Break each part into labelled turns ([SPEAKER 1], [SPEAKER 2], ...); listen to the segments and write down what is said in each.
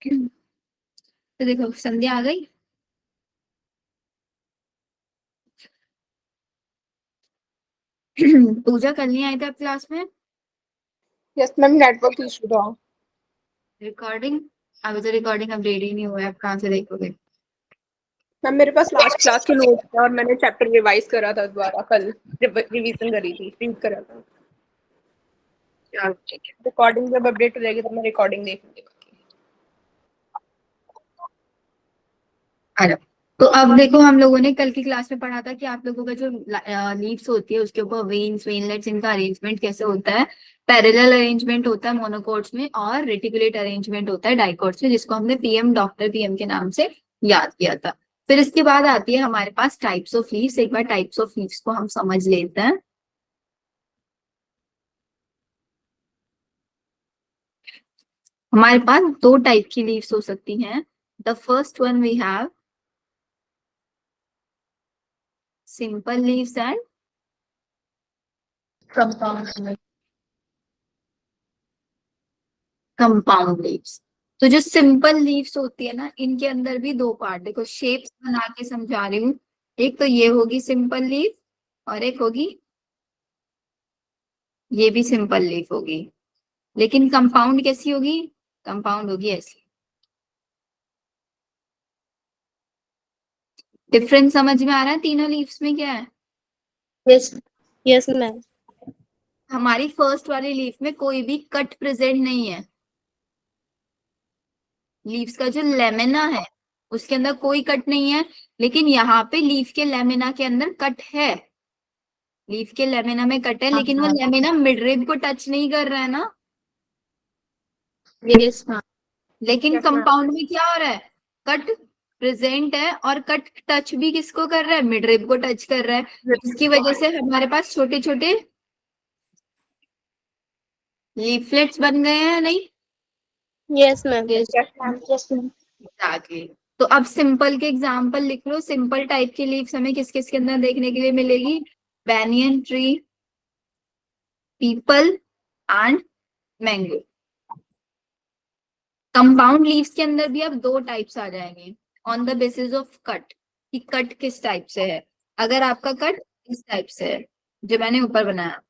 [SPEAKER 1] तो देखो संध्या आ गई। पूजा कल नहीं आई थी आप क्लास में।
[SPEAKER 2] यस मैम, नेटवर्क इशू था।
[SPEAKER 1] रिकॉर्डिंग, अभी तो रिकॉर्डिंग अब रेडी नहीं हुआ है, आप कहाँ से देखोगे।
[SPEAKER 2] मैम मेरे पास लास्ट क्लास के नोट थे और मैंने चैप्टर रिवाइज करा था दोबारा कल। रिवीजन करी थी, रीड करा था।
[SPEAKER 1] चलो ठीक है।
[SPEAKER 2] रिकॉर्डिंग जब अपडेट हो जाएगी तो मैं रिकॉर्डिंग देखूंगी।
[SPEAKER 1] अरे, तो अब देखो हम लोगों ने कल की क्लास में पढ़ा था कि आप लोगों का जो लीव्स होती है उसके ऊपर वेन्स वेनलेट्स इनका अरेंजमेंट कैसे होता है। पैरेलल अरेंजमेंट होता है मोनोकोट्स में और रेटिकुलेट अरेंजमेंट होता है डाइकोट्स में, जिसको हमने पीएम डॉक्टर पीएम के नाम से याद किया था। फिर इसके बाद आती है हमारे पास टाइप्स ऑफ लीव्स। एक बार टाइप्स ऑफ लीव्स को हम समझ लेते हैं। हमारे पास दो टाइप की लीव्स हो सकती हैं। The first one we have simple leaves and compound leaves. तो जो सिंपल लीव्स होती है ना, इनके अंदर भी दो पार्ट, देखो शेप्स बना के समझा रही हूँ। एक तो ये होगी सिंपल लीफ और एक होगी ये भी सिंपल लीफ होगी। लेकिन कंपाउंड कैसी होगी, कंपाउंड होगी ऐसी। डिफरेंस समझ में आ रहा है तीनों लीव्स में क्या है।
[SPEAKER 2] Yes, yes ma'am.
[SPEAKER 1] हमारी फर्स्ट वाली लीफ में कोई भी कट प्रेजेंट नहीं है। लीव्स का जो लेमिना है उसके अंदर कोई कट नहीं है। लेकिन यहाँ पे लीफ के लेमिना के अंदर कट है। लीफ के लेमिना में कट है, लेकिन वो लेमिना मिडरिब को टच नहीं कर रहा है ना।
[SPEAKER 2] Yes ma'am.
[SPEAKER 1] लेकिन
[SPEAKER 2] यस मैम।
[SPEAKER 1] कंपाउंड में क्या हो रहा है, कट प्रेजेंट है और कट टच भी किसको कर रहा है, मिडरिब को टच कर रहा है। जिसकी वजह से हमारे पास छोटे छोटे लीफलेट्स बन गए हैं, नहीं।
[SPEAKER 2] Yes ma'am. Yes ma'am. Yes ma'am.
[SPEAKER 1] Exactly. तो अब सिंपल के एग्जांपल लिख लो। सिंपल टाइप की लीव्स हमें किस किस के अंदर देखने के लिए मिलेगी, banyan tree, people and mango. Compound leaves के अंदर भी अब दो टाइप्स आ जाएंगे on the basis of cut, कि कट किस टाइप से है। अगर आपका कट इस टाइप से है जो मैंने ऊपर बनाया,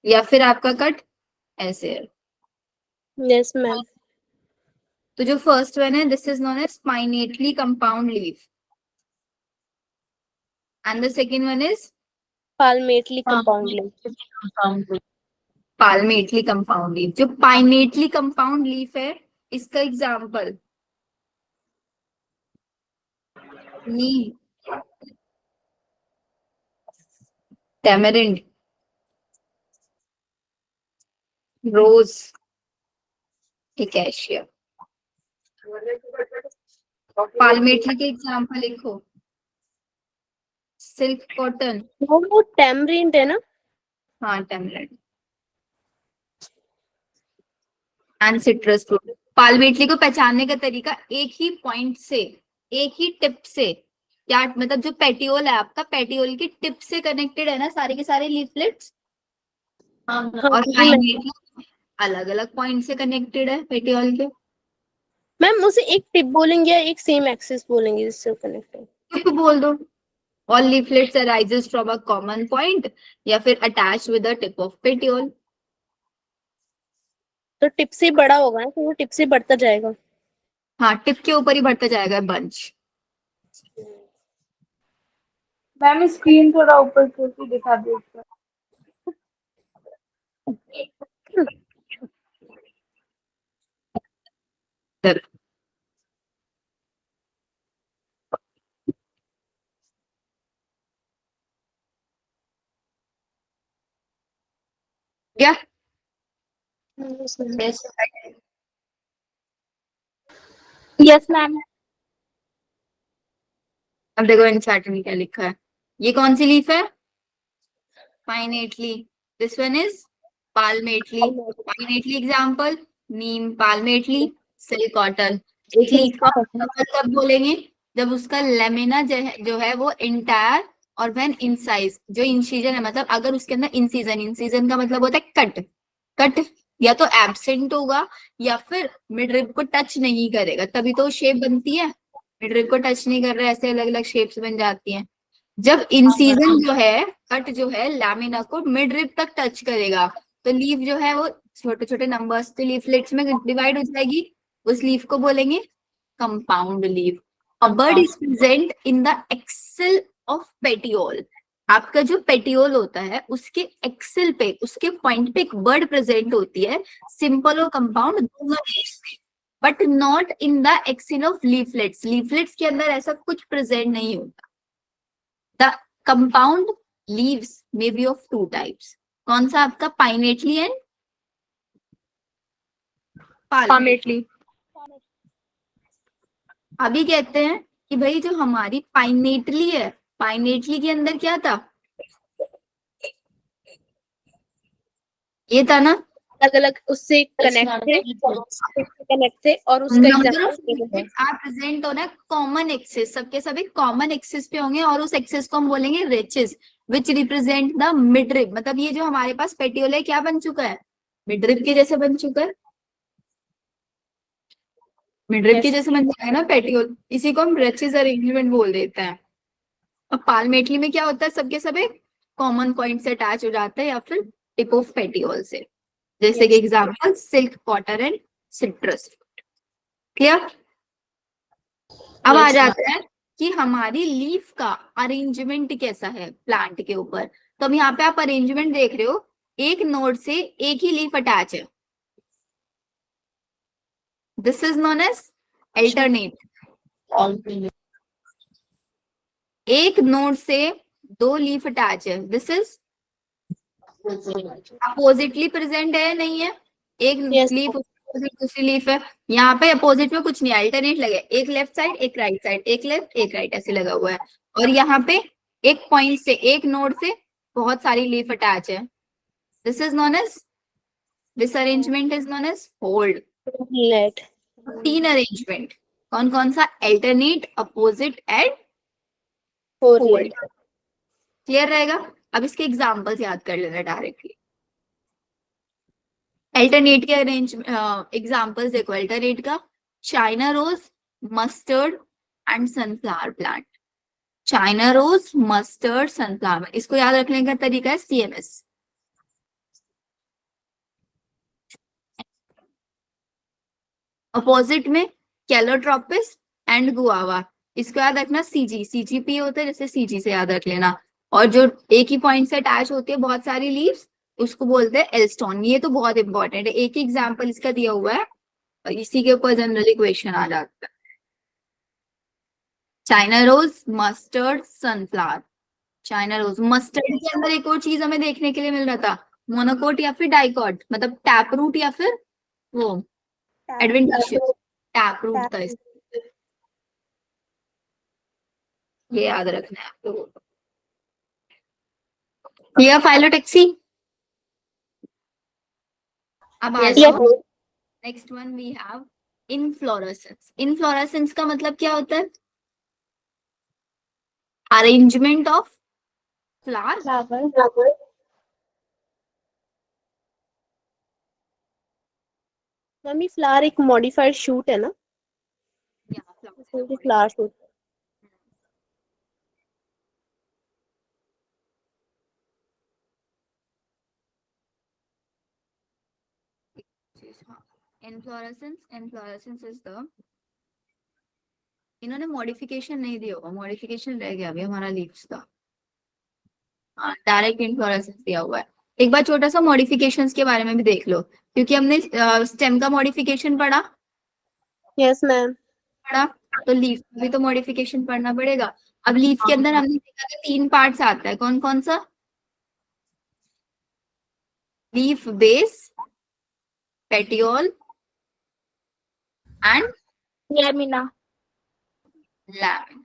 [SPEAKER 1] या फिर आपका कट ऐसे है।
[SPEAKER 2] Yes ma'am.
[SPEAKER 1] तो जो फर्स्ट वन है this is known as pinnately compound leave and the second one is
[SPEAKER 2] palmately compound leaf.
[SPEAKER 1] Palmately compound leaf. जो पाइनेटली कंपाउंड लीफ है इसका example neem, tamarind, rose, acacia. Palmately के example लिखो, silk cotton.
[SPEAKER 2] वो tamarind है ना।
[SPEAKER 1] हाँ टैमरिंड एंड सिट्रस फ्रूट। पाल्मेटली को पहचानने का तरीका एक ही पॉइंट से, एक ही टिप से, क्या मतलब जो पेटियोल है आपका, पेटियोल की टिप से कनेक्टेड है ना सारे के सारे लीफलेट्स।
[SPEAKER 2] हाँ
[SPEAKER 1] और
[SPEAKER 2] जी मैम।
[SPEAKER 1] पाइनेटली अलग अलग पॉइंट से कनेक्टेड है पेटियोल के।
[SPEAKER 2] मैम उसे एक टिप बोलेंगे या एक सेम एक्सिस बोलेंगे जिससे कनेक्ट है।
[SPEAKER 1] टिप बोल दो। All leaflets arises from a common point, या फिर attach with the tip of petiole.
[SPEAKER 2] तो टिप से बड़ा होगा ना, तो वो टिप से बढ़ता जाएगा।
[SPEAKER 1] हाँ टिप के ऊपर ही बढ़ता जाएगा बंच।
[SPEAKER 2] मैम स्क्रीन थोड़ा ऊपर करके दिखा दो।
[SPEAKER 1] क्या
[SPEAKER 2] यस मैम।
[SPEAKER 1] अब देखो इंसर्ट में क्या लिखा है। ये कौन सी लीफ है, pinnately. This one is palmately. Pinnately example neem, palmately silk cotton. एक लीफ का कवर कब बोलेंगे, जब उसका लेमिना जो है वो इंटायर और व्हेन इंसाइज, जो इंसिजन है मतलब अगर उसके अंदर इंसिजन, इंसिजन का मतलब होता है कट, कट या तो एब्सेंट होगा या फिर मिड रिब को टच नहीं करेगा, तभी तो शेप बनती है। मिड रिब को टच नहीं कर रहा है, ऐसे अलग अलग शेप्स बन जाती हैं। जब इंसीजन जो है, कट जो है लैमिना को मिड रिब तक टच करेगा, तो लीफ जो है वो छोटे छोटे नंबर्स तो लीफलेट्स में डिवाइड हो जाएगी, उस लीफ को बोलेंगे compound leaf. A bud is present in the axil of petiole. आपका जो पेटियोल होता है उसके एक्सेल पे, उसके पॉइंट पे एक बर्ड प्रेजेंट होती है, सिंपल और कंपाउंड दोनों लीव्स में, but not in the axil of leaflets. Leaflets के अंदर ऐसा कुछ प्रेजेंट नहीं होता। The compound leaves may be of two types. कौन सा आपका? Pinnately and palmately.
[SPEAKER 2] Palmately.
[SPEAKER 1] अभी कहते हैं कि भाई जो हमारी पाइनेटली है, पाइनेटली के अंदर क्या था? ये था ना,
[SPEAKER 2] अलग अलग उससे कनेक्ट थे और उसका
[SPEAKER 1] नंबर ऑफ
[SPEAKER 2] एग्जाम्पल है।
[SPEAKER 1] आर प्रेजेंट होना कॉमन एक्सिस, सबके सभी कॉमन एक्सिस पे होंगे, और उस एक्सिस को हम बोलेंगे rachis which represent the midrib. मतलब ये जो हमारे पास पेटियोल है क्या बन चुका है? मिडरिब के जैसे बन चुका है, मिडरिब के जैसे बन जाएगा है ना पेटियोल, इसी को हम रिचेस अरेंजमेंट बोल देते हैं। और पाल्मेटली में क्या होता है? सबके सभी कॉमन पॉइंट से अटैच हो जाते हैं या फिर टिप ऑफ पेटियोल से, जैसे कि example silk, cotton and citrus. Clear? अब आ जाता है कि हमारी लीफ का अरेंजमेंट कैसा है प्लांट के ऊपर। तो अब यहाँ पे आप अरेंजमेंट देख रहे हो, एक नोड से एक ही लीफ अटैच है, this is known as alternate. एक नोड से दो लीफ अटैच है, दिस इज अपोजिटली प्रेजेंट है, नहीं है? एक
[SPEAKER 2] Yes.
[SPEAKER 1] लीफ दूसरी लीफ है, यहाँ पे अपोजिट में कुछ नहीं, अल्टरनेट लगे, एक लेफ्ट साइड एक राइट साइड, एक लेफ्ट एक राइट ऐसे लगा हुआ है। और यहाँ पे एक पॉइंट से, एक नोड से बहुत सारी लीफ अटैच है, this is known as, this arrangement is known as whorled.
[SPEAKER 2] Let.
[SPEAKER 1] तीन अरेंजमेंट, कौन कौन सा? Alternate, opposite and
[SPEAKER 2] Four
[SPEAKER 1] whorled.
[SPEAKER 2] let.
[SPEAKER 1] Clear रहेगा? अब इसके एग्जाम्पल्स याद कर लेना डायरेक्टली। अल्टरनेट के अरेंज एग्जाम्पल्स देखो, अल्टरनेट का China rose, mustard and sunflower plant. China rose, mustard, sunflower, इसको याद रखने का तरीका है CMS। अपोजिट में कैलोट्रोपिस एंड गुआवा, इसको याद रखना CGP होता है, जैसे CG से याद रख लेना। और जो एक ही पॉइंट से अटैच होती है बहुत सारी लीव्स, उसको बोलते हैं एल्स्टोन। ये तो बहुत इंपॉर्टेंट है, एक ही एग्जाम्पल इसका दिया हुआ है और इसी के ऊपर जनरली क्वेश्चन आ जाता है। China rose, mustard, sunflower. China rose, mustard के अंदर एक और चीज हमें देखने के लिए मिल रहा था, मोनोकोट या फिर डाइकोट, मतलब टैप रूट या फिर वो एडवेंटिशियस टैप रूट था ये याद रखना है आप लोगों को। Clear phyllotaxy? अब आ जाओ, next one we have inflorescence. Inflorescence का मतलब क्या होता है? Arrangement of flower.
[SPEAKER 2] मम्मी फ्लावर एक मॉडिफाइड शूट है ना, flower shoot.
[SPEAKER 1] Inflorescence is the, इन्होंने मॉडिफिकेशन नहीं दिया होगा, मॉडिफिकेशन रह गया अभी हमारा लीव्स का, डायरेक्ट इनफ्लोरेसेंस दिया हुआ है। एक बार छोटा सा मॉडिफिकेशंस के बारे में भी देख लो, क्योंकि हमने स्टेम का मॉडिफिकेशन पढ़ा,
[SPEAKER 2] यस मैम।
[SPEAKER 1] तो लीफ भी तो मॉडिफिकेशन पढ़ना पड़ेगा। अब लीफ के अंदर हमने देखा था तीन पार्ट्स आता है, कौन कौन सा? Leaf base, petiole and
[SPEAKER 2] lamina.
[SPEAKER 1] Lamin.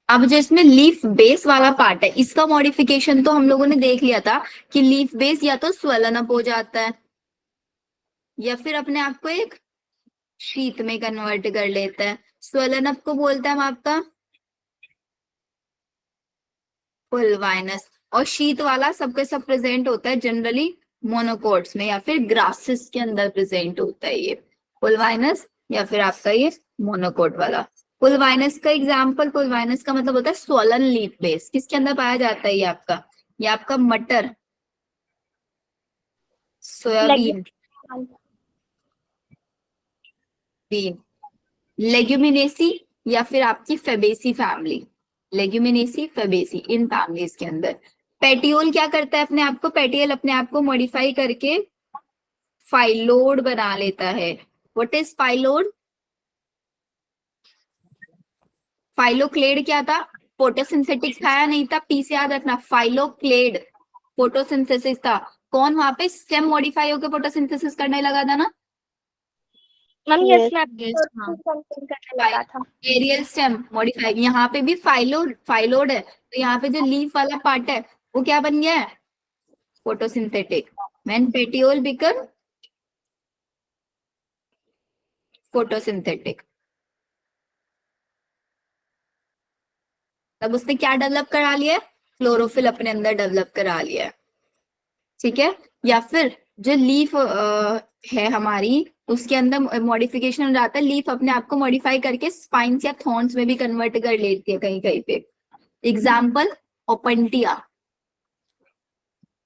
[SPEAKER 1] अब जो इसमें लीफ बेस वाला पार्ट है, इसका मॉडिफिकेशन तो हम लोगों ने देख लिया था कि लीफ बेस या तो स्वेलन अप हो जाता है या फिर अपने आप को एक शीत में कन्वर्ट कर लेता है। स्वेलन अप को बोलते हैं हम आपका फुलवाइनस, और शीत वाला सबके सब प्रेजेंट होता है जनरली मोनोकोट्स में या फिर ग्रासेस के अंदर प्रेजेंट होता है ये पुलवाइनस, या फिर आपका ये मोनोकोट वाला। पुलवाइनस का एग्जाम्पल, पुलवाइनस का मतलब होता है स्वॉलन लीफ बेस। किसके अंदर पाया जाता है ये आपका मटर, सोयाबीन, बीन, लेग्यूमिनेसी, या फिर आपकी फेबेसी फैमिली, लेग्यूमिनेसी फेबेसी, इन फैमिलीज के अंदर। पेटियोल क्या करता है अपने आप को, पेटियोल अपने आप को मॉडिफाई करके फाइलोड बना लेता है। What is phyllode? फाइलोक्लेड क्या था? फोटोसिंथेटिक खाया नहीं था, पी से याद रखना, फाइलोक्लेड फोटोसिंथेसिस था। कौन वहां पे स्टेम मॉडिफाई होकर फोटोसिंथेसिस करने लगा था ना?
[SPEAKER 3] Ma'am
[SPEAKER 2] Yes.
[SPEAKER 3] करने लगा था।
[SPEAKER 1] Aerial stem modify. यहाँ पे भी फाइलोड है, तो यहाँ पे जो लीफ वाला पार्ट है वो क्या बन गया है? Photosynthetic. When petiole become photosynthetic, तब उसने क्या डेवलप करा लिया है? क्लोरोफिल अपने अंदर डेवलप करा लिया है। ठीक है। या फिर जो लीफ है हमारी, उसके अंदर मॉडिफिकेशन हो जाता है, लीफ अपने आप को मॉडिफाई करके स्पाइन्स या थॉर्न्स में भी कन्वर्ट कर लेती है कहीं कहीं पे। एग्जाम्पल ओपंटिया,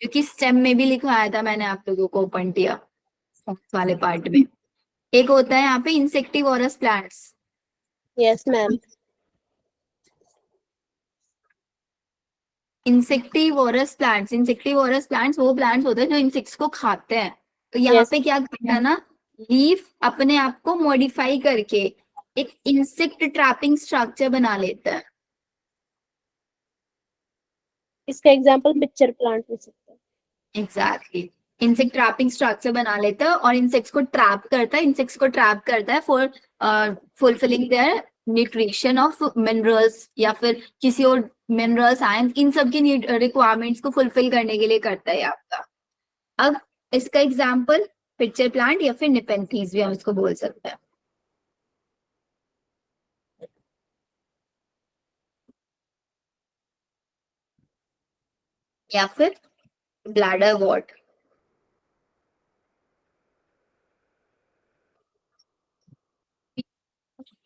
[SPEAKER 1] क्योंकि स्टेम में भी लिखवाया था मैंने आप लोगों को ओपंटिया वाले पार्ट में। एक होता है यहाँ पे insectivorous plants.
[SPEAKER 2] Yes, ma'am.
[SPEAKER 1] Insectivorous plants वो प्लांट्स होते हैं जो इंसेक्ट्स को खाते हैं। तो यहाँ
[SPEAKER 2] Yes.
[SPEAKER 1] पे क्या करता है ना, लीफ अपने आप को मॉडिफाई करके एक इंसेक्ट ट्रैपिंग स्ट्रक्चर बना लेता है।
[SPEAKER 2] इसका एग्जांपल पिक्चर प्लांट हो सकता है।
[SPEAKER 1] एग्जैक्टली, इंसेक्ट ट्रैपिंग स्ट्रक्चर बना लेता है और इंसेक्ट्स को ट्रैप करता है for fulfilling their nutrition of minerals, या फिर किसी और मिनरल्स, आयन, इन सब की रिक्वायरमेंट्स को फुलफिल करने के लिए करता है आपका। अब इसका एग्जाम्पल पिक्चर प्लांट या फिर निपेंथीज भी हम इसको बोल सकते हैं। या फिर bladderwort,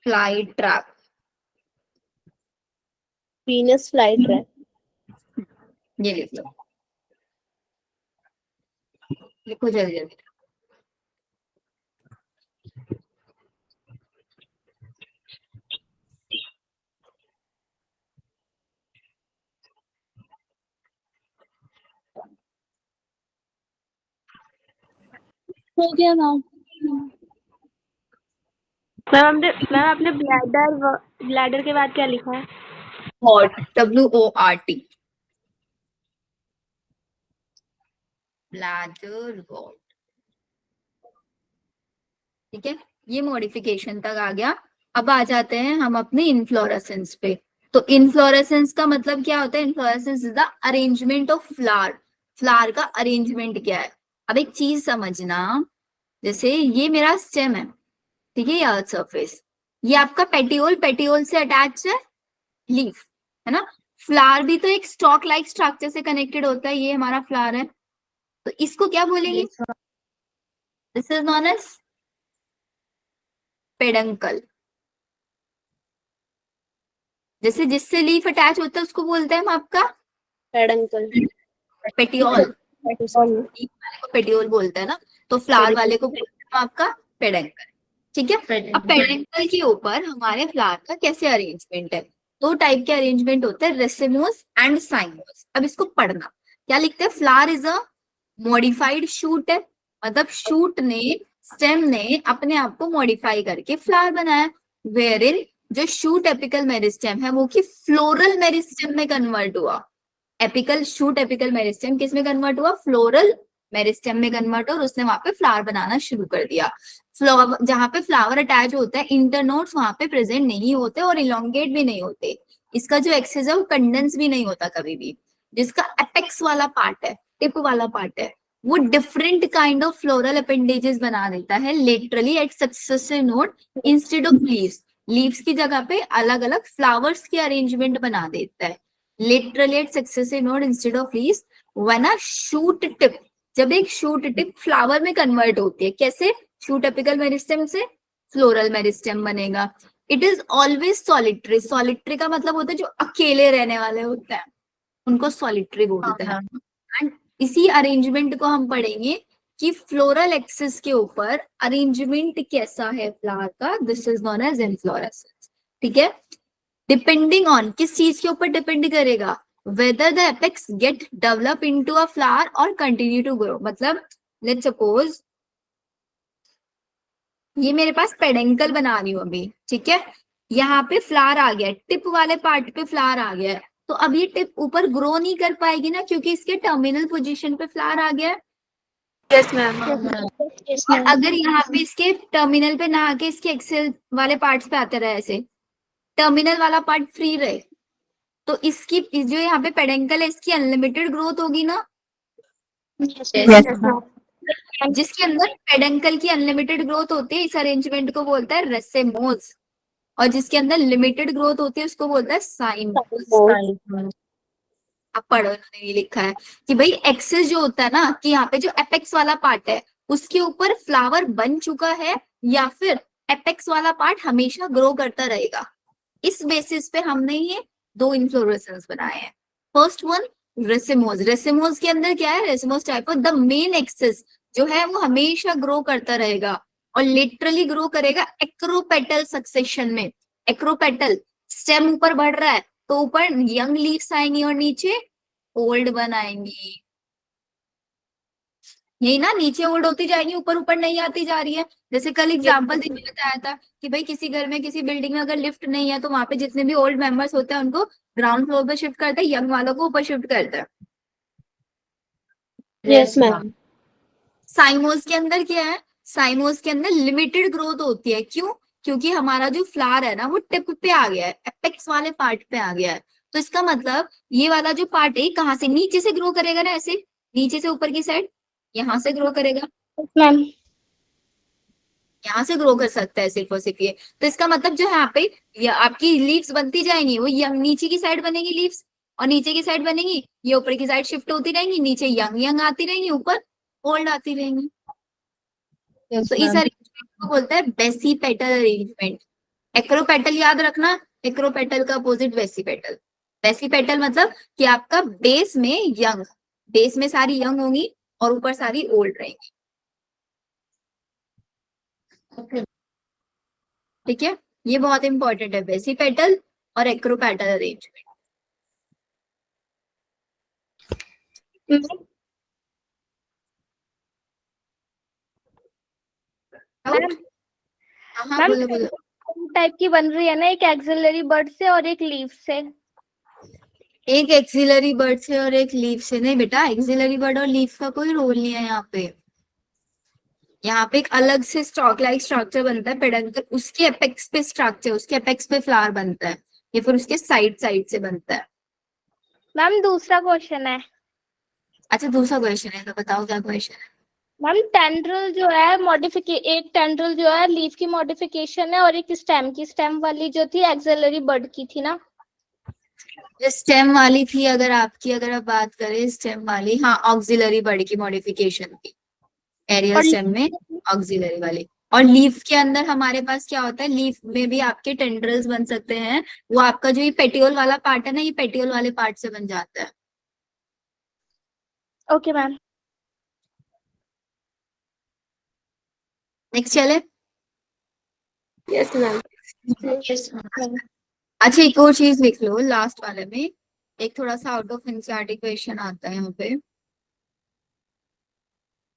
[SPEAKER 1] fly trap,
[SPEAKER 2] Venus flytrap.
[SPEAKER 1] ये लिख लो, लिखो जल्दी जल्दी।
[SPEAKER 3] हो गया मैम। मैम आपने ब्लैडर के बाद क्या लिखा है?
[SPEAKER 1] What, WORT, bladder वॉर्ट। ठीक है, ये मॉडिफिकेशन तक आ गया। अब आ जाते हैं हम अपने इनफ्लोरेसेंस पे। तो इनफ्लोरेसेंस का मतलब क्या होता है? Inflorescence is the arrangement of flower. Flower का अरेंजमेंट क्या है? अब एक चीज समझना, जैसे ये मेरा स्टेम है, ठीक है, ये अर्थ सरफेस, ये आपका पेटियोल से अटैच है लीफ, है ना। फ्लावर भी तो एक स्टॉक लाइक स्ट्रक्चर से कनेक्टेड होता है, ये हमारा फ्लावर है, तो इसको क्या बोलेंगे? This is known as peduncle. जैसे जिससे लीफ अटैच होता है उसको बोलते हैं हम आपका
[SPEAKER 2] Peduncle.
[SPEAKER 1] पेटियोल।
[SPEAKER 2] Peduncle.
[SPEAKER 1] पेटियोल बोलते हैं ना, तो फ्लावर वाले को बोलते हैं हम आपका पेडंकल। ठीक है। अब पेडंकल के ऊपर हमारे फ्लावर का कैसे अरेंजमेंट है? दो टाइप के अरेंजमेंट होते हैं, रेसिमोस एंड साइमोस। अब इसको पढ़ना, क्या लिखते हैं? Flower is a modified shoot है, मतलब शूट ने, स्टेम ने अपने आप को मॉडिफाई करके फ्लावर बनाया। वेयर इन जो शूट एपिकल मेरिस्टेम है वो कि फ्लोरल मेरिस्टेम में कन्वर्ट हुआ। एपिकल शूट एपिकल मेरिस्टेम किस में कन्वर्ट हुआ? फ्लोरल मेरिस्टेम में कन्वर्ट, और उसने वहां पे फ्लावर बनाना शुरू कर दिया। फ्लावर, जहां पे फ्लावर अटैच होता है, इंटरनोड्स वहां पे प्रेजेंट नहीं होते और इलोंगेट भी नहीं होते। इसका जो एक्सेस है वो कंडेंस भी नहीं होता कभी भी। जिसका एपेक्स वाला पार्ट है, टिप वाला पार्ट है, वो different kind of floral appendages बना देता है laterally at successive node instead of leaves. Leaves की जगह पे अलग अलग फ्लावर्स के अरेंजमेंट बना देता है, literally at successive node instead of leaves when a shoot tip जब एक शूट टिप फ्लावर में कन्वर्ट होती है, कैसे? शूट एपिकल मेरिस्टेम से फ्लोरल मेरिस्टेम बनेगा। It is always solitary. Solitary का मतलब होता है जो अकेले रहने वाले होते हैं, उनको सॉलिटरी बोलते हैं। एंड इसी अरेंजमेंट को हम पढ़ेंगे कि फ्लोरल एक्सिस के ऊपर अरेंजमेंट कैसा है फ्लावर का, this is known as inflorescence. ठीक है, डिपेंडिंग ऑन किस चीज के ऊपर डिपेंड करेगा, whether the apex get develop into a flower और कंटिन्यू टू ग्रो। मतलब लेट्स सपोज ये मेरे पास पेडेंकल बना रही हूँ अभी, ठीक है, यहाँ पे फ्लावर आ गया, टिप वाले पार्ट पे फ्लावर आ गया है, तो अब ये टिप ऊपर ग्रो नहीं कर पाएगी ना, क्योंकि इसके टर्मिनल पोजीशन पे फ्लावर आ गया है।
[SPEAKER 3] Yes ma'am.
[SPEAKER 1] और अगर यहाँ पे इसके टर्मिनल पे ना आके इसके एक्सेल वाले पार्ट्स पे आते रहे, ऐसे टर्मिनल वाला पार्ट फ्री रहे, तो इसकी जो यहाँ पे पेडेंकल है इसकी अनलिमिटेड ग्रोथ होगी ना। जिसके अंदर पेडेंकल की अनलिमिटेड ग्रोथ होती है, इस अरेंजमेंट को बोलता है रेसेमोज, और जिसके अंदर लिमिटेड ग्रोथ होती है उसको बोलता है साइमोज। अब पढ़ो, इन्होंने ये लिखा है कि भाई एक्सेस जो होता है ना, कि यहाँ पे जो एपेक्स वाला पार्ट है उसके ऊपर फ्लावर बन चुका है, या फिर एपेक्स वाला पार्ट हमेशा ग्रो करता रहेगा। इस बेसिस पे हमने ये दो इन्फ्लोरेसेंस बनाए हैं। First one racemose. रेसिमोज के अंदर क्या है, racemose type of the main axis जो है वो हमेशा ग्रो करता रहेगा, और लिटरली ग्रो करेगा एक्रोपेटल सक्सेशन में। एक्रोपेटल, स्टेम ऊपर बढ़ रहा है तो ऊपर यंग लीव्स आएंगी और नीचे ओल्ड वन आएंगी। यही ना, नीचे ओल्ड होती जाएंगी, ऊपर ऊपर नहीं आती जा रही है। जैसे कल एग्जांपल देखने बताया था कि भाई किसी घर में किसी बिल्डिंग में अगर लिफ्ट नहीं है तो वहां पे जितने भी ओल्ड मेंबर्स होते हैं उनको ग्राउंड फ्लोर पे शिफ्ट करते हैं, यंग वालों को ऊपर शिफ्ट करते हैं।
[SPEAKER 3] Yes ma'am.
[SPEAKER 1] साइमोस के अंदर क्या है, साइमोस के अंदर लिमिटेड ग्रोथ होती है। क्यों? क्योंकि हमारा जो फ्लावर है ना वो टिप पे आ गया है, एपेक्स वाले पार्ट पे आ गया है। तो इसका मतलब ये वाला जो पार्ट है कहाँ से, नीचे से ग्रो करेगा ना, ऐसे नीचे से ऊपर की साइड यहाँ से ग्रो करेगा,
[SPEAKER 3] मैम।
[SPEAKER 1] यहाँ से ग्रो कर सकता है सिर्फ और सिर्फ ये। तो इसका मतलब जो है यहाँ पे आपकी लीव्स बनती जाएंगी, वो यंग नीचे की साइड बनेगी लीव्स, और नीचे की साइड बनेगी, ये ऊपर की साइड शिफ्ट होती रहेंगी, नीचे यंग यंग आती रहेंगी, ऊपर ओल्ड आती रहेंगी। तो इस अरेंजमेंट को बोलते हैं बेसिपेटल अरेंजमेंट। एक्रोपेटल याद रखना, एक्रोपेटल का अपोजिट वेसिपेटल। वेसिपेटल मतलब कि आपका बेस में यंग, बेस में सारी यंग होंगी और ऊपर सारी ओल्ड रहेंगी। ठीक है, ये बहुत इंपॉर्टेंट है, वेसिपेटल और एक्रोपेटल अरेंजमेंट।
[SPEAKER 3] मैम,
[SPEAKER 1] हाँ बोलो बोलो।
[SPEAKER 3] टाइप की बन रही है ना, एक एक्सिलरी बर्ड से और एक लीफ से।
[SPEAKER 1] एक एक्सिलरी बर्ड से और एक लीफ से नहीं बेटा, एक्सिलरी बर्ड और लीफ का कोई रोल नहीं है यहाँ पे। यहाँ पे एक अलग से स्टॉक लाइक स्ट्रक्चर बनता है पेडंकल, उसके एपेक्स पे स्ट्रक्चर, उसके एपेक्स पे फ्लावर बनता है, या फिर उसके साइड साइड से बनता है।
[SPEAKER 3] मैम दूसरा क्वेश्चन है।
[SPEAKER 1] अच्छा दूसरा क्वेश्चन है, तो बताओ क्या क्वेश्चन है।
[SPEAKER 3] मैम टेंड्रल जो है एक टेंड्रल जो है लीफ की मॉडिफिकेशन है, और एक स्टेम की, स्टेम वाली जो थी एक्सिलरी बर्ड की थी ना।
[SPEAKER 1] जो स्टेम वाली थी, अगर आप बात करें स्टेम वाली, हाँ ऑक्सिलरी बर्ड की मॉडिफिकेशन थी, एरियल
[SPEAKER 3] और
[SPEAKER 1] स्टेम में ऑक्सिलरी वाली। और लीफ के अंदर हमारे पास क्या होता है, लीफ में भी आपके टेंड्रल्स बन सकते हैं, वो आपका जो ये पेटियोल वाला पार्ट है ना, ये पेटियोल वाले पार्ट से बन जाता है।
[SPEAKER 3] Okay ma'am.
[SPEAKER 1] नेक्स्ट चले।
[SPEAKER 2] Yes ma'am.
[SPEAKER 1] अच्छा एक और चीज लिख लो लास्ट वाले में, एक थोड़ा सा आउट ऑफ एनसीईआरटी क्वेश्चन आता है यहाँ पे।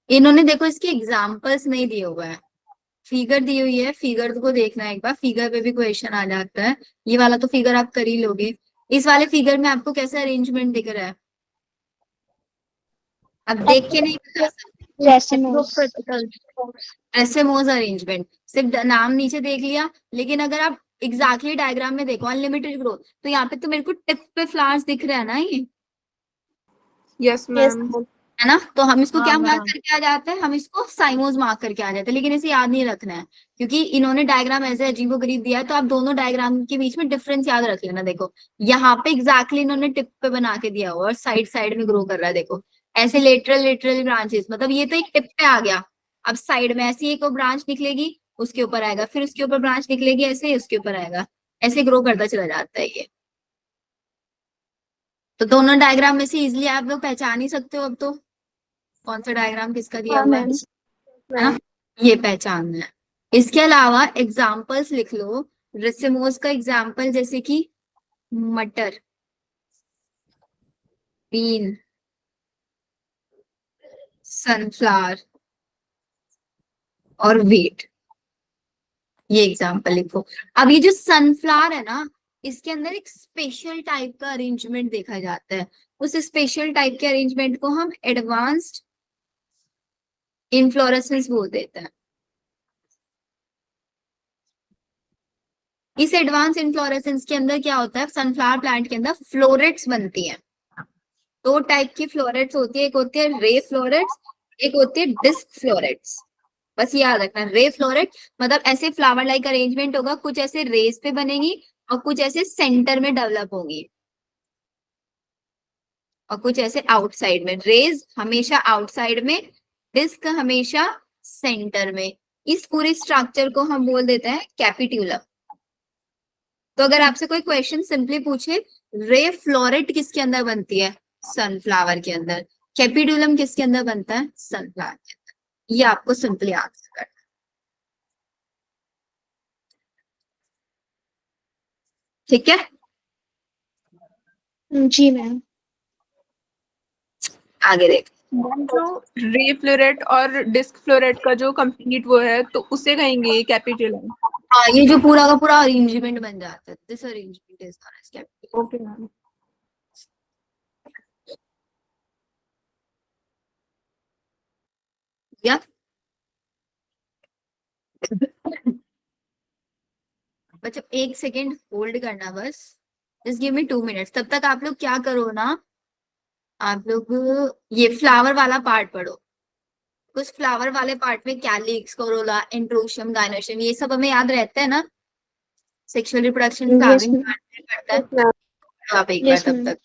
[SPEAKER 1] इन्होंने देखो इसके एग्जाम्पल्स नहीं दिए हुए हैं, फिगर दी हुई है, फिगर को देखना है एक बार, फिगर पे भी क्वेश्चन आ जाता है। ये वाला तो फिगर आप कर ही लोगे। इस वाले फिगर में आपको कैसा अरेंजमेंट दिख रहा है, अब देख के नहीं बता सकते। रेसेमोज अरेंजमेंट, सिर्फ नाम नीचे देख लिया, लेकिन अगर आप एग्जैक्टली डायग्राम में देखो अनलिमिटेड ग्रोथ, तो यहाँ पे तो मेरे को टिप पे फ्लावर्स दिख रहे हैं ना ये,
[SPEAKER 2] यस मैम।
[SPEAKER 1] है ना, तो हम इसको क्या मार्क करके आ जाते हैं, हम इसको साइमोज मार्क करके आ जाते हैं। लेकिन इसे याद नहीं रखना है, क्योंकि इन्होंने डायग्राम ऐसे अजीबोगरीब दिया है, तो आप दोनों डायग्राम के बीच में डिफरेंस याद रख लेना। देखो यहाँ पे एग्जैक्टली इन्होंने टिप पे बना के दिया हुआ और साइड साइड में ग्रो कर रहा है, देखो ऐसे लेटरल लेटरल ब्रांचेस, मतलब ये तो एक टिप पे आ गया। अब साइड में ऐसी एक ब्रांच निकलेगी, उसके ऊपर आएगा, फिर उसके ऊपर ब्रांच निकलेगी, ऐसे उसके ऊपर आएगा, ऐसे ग्रो करता चला जाता है ये। तो दोनों डायग्राम में से इजिली आप लोग पहचान ही सकते हो अब तो, कौन सा डायग्राम किसका दिया
[SPEAKER 3] हाँ
[SPEAKER 1] हुआ है
[SPEAKER 3] मैम।
[SPEAKER 1] ना? ये पहचानना है। इसके अलावा एग्जाम्पल्स लिख लो, रेसिमोस का एग्जाम्पल जैसे कि मटर, बीन, सनफ्लावर और व्हीट, ये एग्जाम्पल लिखो। अब ये जो सनफ्लावर है ना, इसके अंदर एक स्पेशल टाइप का अरेंजमेंट देखा जाता है। उस स्पेशल टाइप के अरेंजमेंट को हम एडवांस्ड इनफ्लोरेसेंस बोल देते हैं। इस एडवांस इनफ्लोरेसेंस के अंदर क्या होता है, सनफ्लावर प्लांट के अंदर फ्लोरेट्स बनती हैं। दो टाइप की फ्लोरेट्स होती है, एक होती है रे फ्लोरेट्स, एक होती है डिस्क फ्लोरेट्स। बस याद रखना, रे फ्लोरेट मतलब ऐसे फ्लावर लाइक अरेंजमेंट होगा, कुछ ऐसे रेस पे बनेगी और कुछ ऐसे सेंटर में डेवलप होगी, और कुछ ऐसे आउटसाइड में। रेज हमेशा आउटसाइड में, डिस्क हमेशा सेंटर में। इस पूरे स्ट्रक्चर को हम बोल देते हैं कैपिट्यूलम। तो अगर आपसे कोई क्वेश्चन सिंपली पूछे, रे फ्लोरेट किसके अंदर बनती है, सनफ्लावर के अंदर, कैपिट्यूलम किसके अंदर बनता है, सनफ्लावर के अंदर, ये आपको सिंपली आंसर करना। ठीक है,
[SPEAKER 3] जी मैम।
[SPEAKER 1] आगे देख।
[SPEAKER 2] मैम जो रे फ्लोरेट और डिस्क फ्लोरेट का जो कंप्लीट वो है तो उसे कहेंगे कैपिटल।
[SPEAKER 1] हाँ, ये जो पूरा का पूरा अरेंजमेंट बन जाता है, this arrangement is known as capital.
[SPEAKER 2] Okay ma'am.
[SPEAKER 1] या बच्चों एक सेकेंड होल्ड करना बस, जस्ट गिव मी 2 मिनट्स। तब तक आप लोग क्या करो ना, आप लोग ये फ्लावर वाला पार्ट पढ़ो। उस फ्लावर वाले पार्ट में कैलिक्स, कोरोला, एंड्रोशियम, गायनोशियम, ये सब हमें याद रहता है ना, sexual reproduction
[SPEAKER 3] yes
[SPEAKER 1] flowering
[SPEAKER 3] ma'am.
[SPEAKER 1] Part में पढ़ता है।
[SPEAKER 2] Yes ma'am.
[SPEAKER 1] तो आप एक बार
[SPEAKER 3] यस
[SPEAKER 1] तब
[SPEAKER 3] मैम।
[SPEAKER 1] तक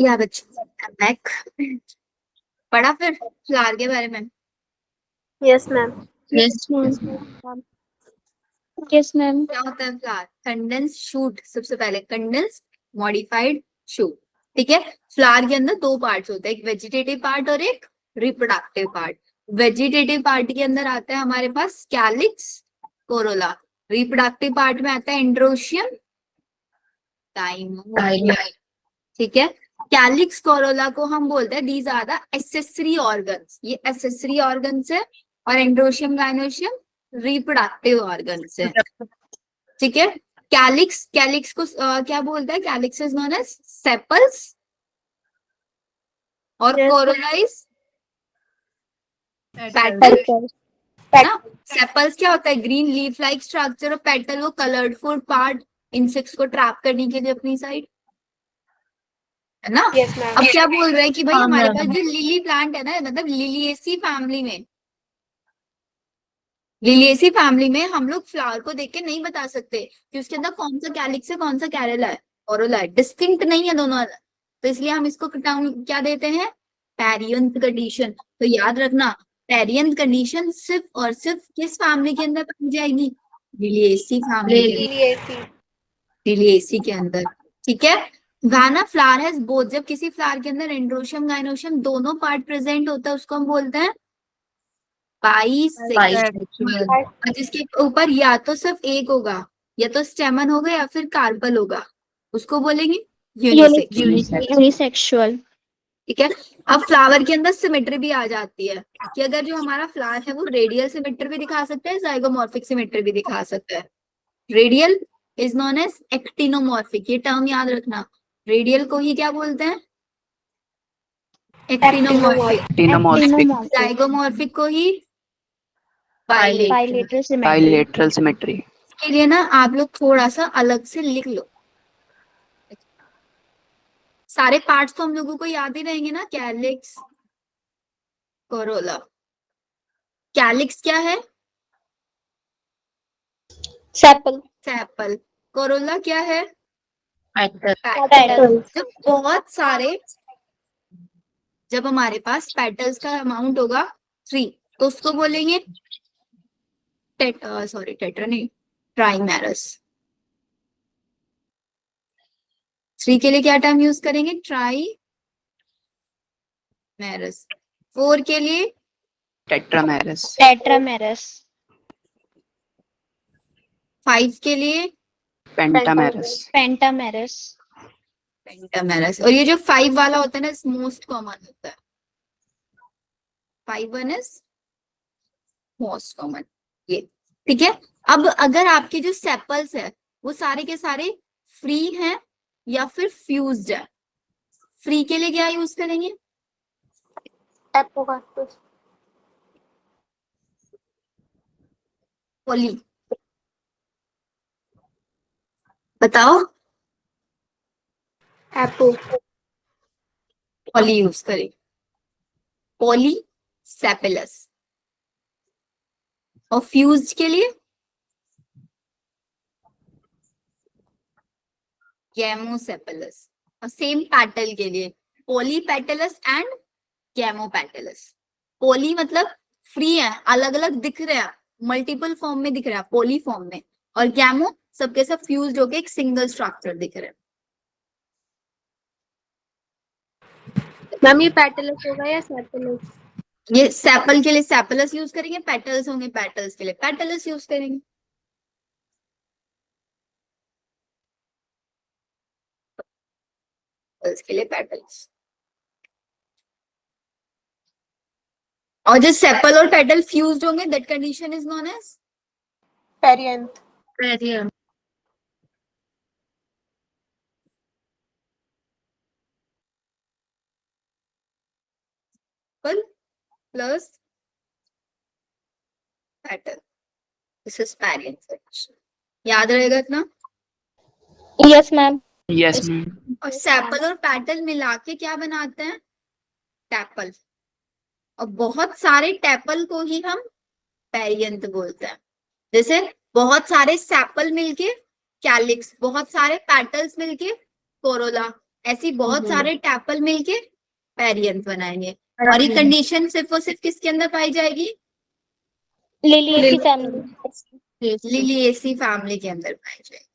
[SPEAKER 1] या बच्चों बैक पढ़ा फिर फ्लावर के बारे में।
[SPEAKER 2] Yes ma'am.
[SPEAKER 3] Yes ma'am. Yes ma'am.
[SPEAKER 1] क्या होता है फ्लावर? कंडेंस शूट, सबसे पहले कंडेंस मॉडिफाइड शूट। ठीक है, फ्लावर के अंदर दो पार्ट्स होते हैं, एक वेजिटेटिव पार्ट और एक रिप्रोडक्टिव पार्ट। वेजिटेटिव पार्ट के अंदर आता है हमारे पास कैलिक्स, कोरोला। रिप्रोडक्टिव पार्ट में आता है एंड्रोशियम, टाइम। ठीक है, कैलिक्स कोरोला को हम बोलते हैं these are the accessory organs, ये एसेसरी ऑर्गन्स है, और एंड्रोशियम गाइनोशियम रिप्रोडक्टिव ऑर्गन्स है। ठीक है, कैलिक्स को क्या बोलता है? Calyx is known as sepals और
[SPEAKER 2] Yes.
[SPEAKER 1] Corolla is petal. ना, सेपल्स क्या होता है? ग्रीन लीफ लाइक स्ट्रक्चर, और पेटल वो कलर्ड फूड पार्ट इंसेक्ट्स को ट्रैप करने के लिए अपनी साइड, है ना।
[SPEAKER 2] Yes, ma'am.
[SPEAKER 1] अब क्या बोल रहे हैं कि भाई
[SPEAKER 3] हाँ,
[SPEAKER 1] हमारे
[SPEAKER 3] ma'am.
[SPEAKER 1] पास जो लिली प्लांट है ना, मतलब लिलिएसी फैमिली में, लिलिएसी फैमिली में हम लोग फ्लावर को देख के नहीं बता सकते कि उसके अंदर कौन सा कैलिक्स है कौन सा कैरेला है, कोरोला है, डिस्टिंक्ट नहीं है दोनों अलग। तो इसलिए हम इसको टर्म क्या देते हैं? पैरियंथ कंडीशन। तो याद रखना, पैरियंथ कंडीशन सिर्फ और सिर्फ किस फैमिली के अंदर पाई जाएगी? लिलिएसी फैमिली के अंदर,
[SPEAKER 2] Liliaceae.
[SPEAKER 1] लिलिएसी के अंदर। ठीक है, वाना फ्लावर हैज बोथ, जब किसी फ्लावर के अंदर एंड्रोशियम गाइनोशियम दोनों पार्ट प्रेजेंट होता है उसको हम बोलते हैं बाइसेक्सुअल। और जिसके ऊपर या तो सिर्फ एक होगा, या तो स्टेमन होगा या फिर कार्पल होगा, उसको बोलेंगे यूनिसेक्सुअल।
[SPEAKER 3] यूनिसेक्सुअल।
[SPEAKER 1] ठीक है, अब फ्लावर के अंदर सिमेट्री भी आ जाती है कि अगर जो हमारा फ्लावर है वो रेडियल सिमेट्री भी दिखा सकता है, जाइगोमॉर्फिक सिमेट्री भी दिखा सकता है। Radial is known as actinomorphic, ये टर्म याद रखना। रेडियल को ही क्या बोलते हैं? एक्टिनोमॉर्फिक। जाइगोमॉर्फिक को ही
[SPEAKER 3] बाइलेटरल सिमेट्री।
[SPEAKER 1] के लिए ना आप लोग थोड़ा सा अलग से लिख लो, सारे पार्ट्स तो हम लोगों को याद ही रहेंगे ना। Calyx, Corolla. कैलिक्स क्या है?
[SPEAKER 3] सेपल।
[SPEAKER 1] सेपल। कोरोला क्या है?
[SPEAKER 3] पेटल।
[SPEAKER 1] जब बहुत सारे, जब हमारे पास पेटल्स का अमाउंट होगा 3, तो उसको बोलेंगे टेट्रा नहीं, ट्राइमेरस। 3 के लिए क्या टर्म यूज करेंगे? ट्राइमेरस। 4 के लिए
[SPEAKER 3] टेट्रामेरस।
[SPEAKER 1] 5 के लिए
[SPEAKER 3] पेंटामेरस।
[SPEAKER 1] पेंटामेरस। और ये जो 5 वाला होता है ना, मोस्ट कॉमन होता है। 5 1 इज मोस्ट कॉमन, ये। ठीक है, अब अगर आपके जो सेपल्स है वो सारे के सारे फ्री हैं या फिर फ्यूज्ड है, फ्री के लिए क्या यूज करेंगे?
[SPEAKER 2] Apocarpus.
[SPEAKER 1] पॉली, बताओ।
[SPEAKER 2] Apo.
[SPEAKER 1] पॉली यूज करें, पॉलीसेपेलस। और फ्यूज्ड के लिए गैमोसेपेलस। और सेम पेटल के लिए पॉलीपेटलस एंड गैमोपेटलस। पॉली मतलब फ्री है, अलग अलग दिख रहे हैं, मल्टीपल फॉर्म में दिख रहा है, पॉली फॉर्म में। और गैमो सबके सब फ्यूज्ड होके एक सिंगल स्ट्रक्चर दिख रहा है।
[SPEAKER 2] मैम ये पेटलस होगा या सेपलस?
[SPEAKER 1] ये सेपल के लिए सेपलस यूज करेंगे, पेटल्स होंगे पेटल्स के लिए पेटलस यूज करेंगे। के लिए पेटल्स। और जो सेपल और पेटल फ्यूज्ड होंगे, that condition is known as
[SPEAKER 2] Perianth.
[SPEAKER 1] Plus petal, this is perianth condition. याद रहेगा इतना?
[SPEAKER 3] Yes ma'am.
[SPEAKER 1] और सेपल और पेटल मिला के क्या बनाते हैं? टैपल। और बहुत सारे टैपल को ही हम पेरियंथ बोलते हैं। जैसे बहुत सारे सेपल मिलके कैलिक्स, बहुत सारे पेटल्स मिलके कोरोला, ऐसी बहुत सारे टैपल मिलके पेरियंथ बनाएंगे। और ये कंडीशन सिर्फ और सिर्फ किसके अंदर पाई जाएगी?
[SPEAKER 3] Liliaceae family.
[SPEAKER 1] लिलिएसी फैमिली के अंदर पाई जाएगी।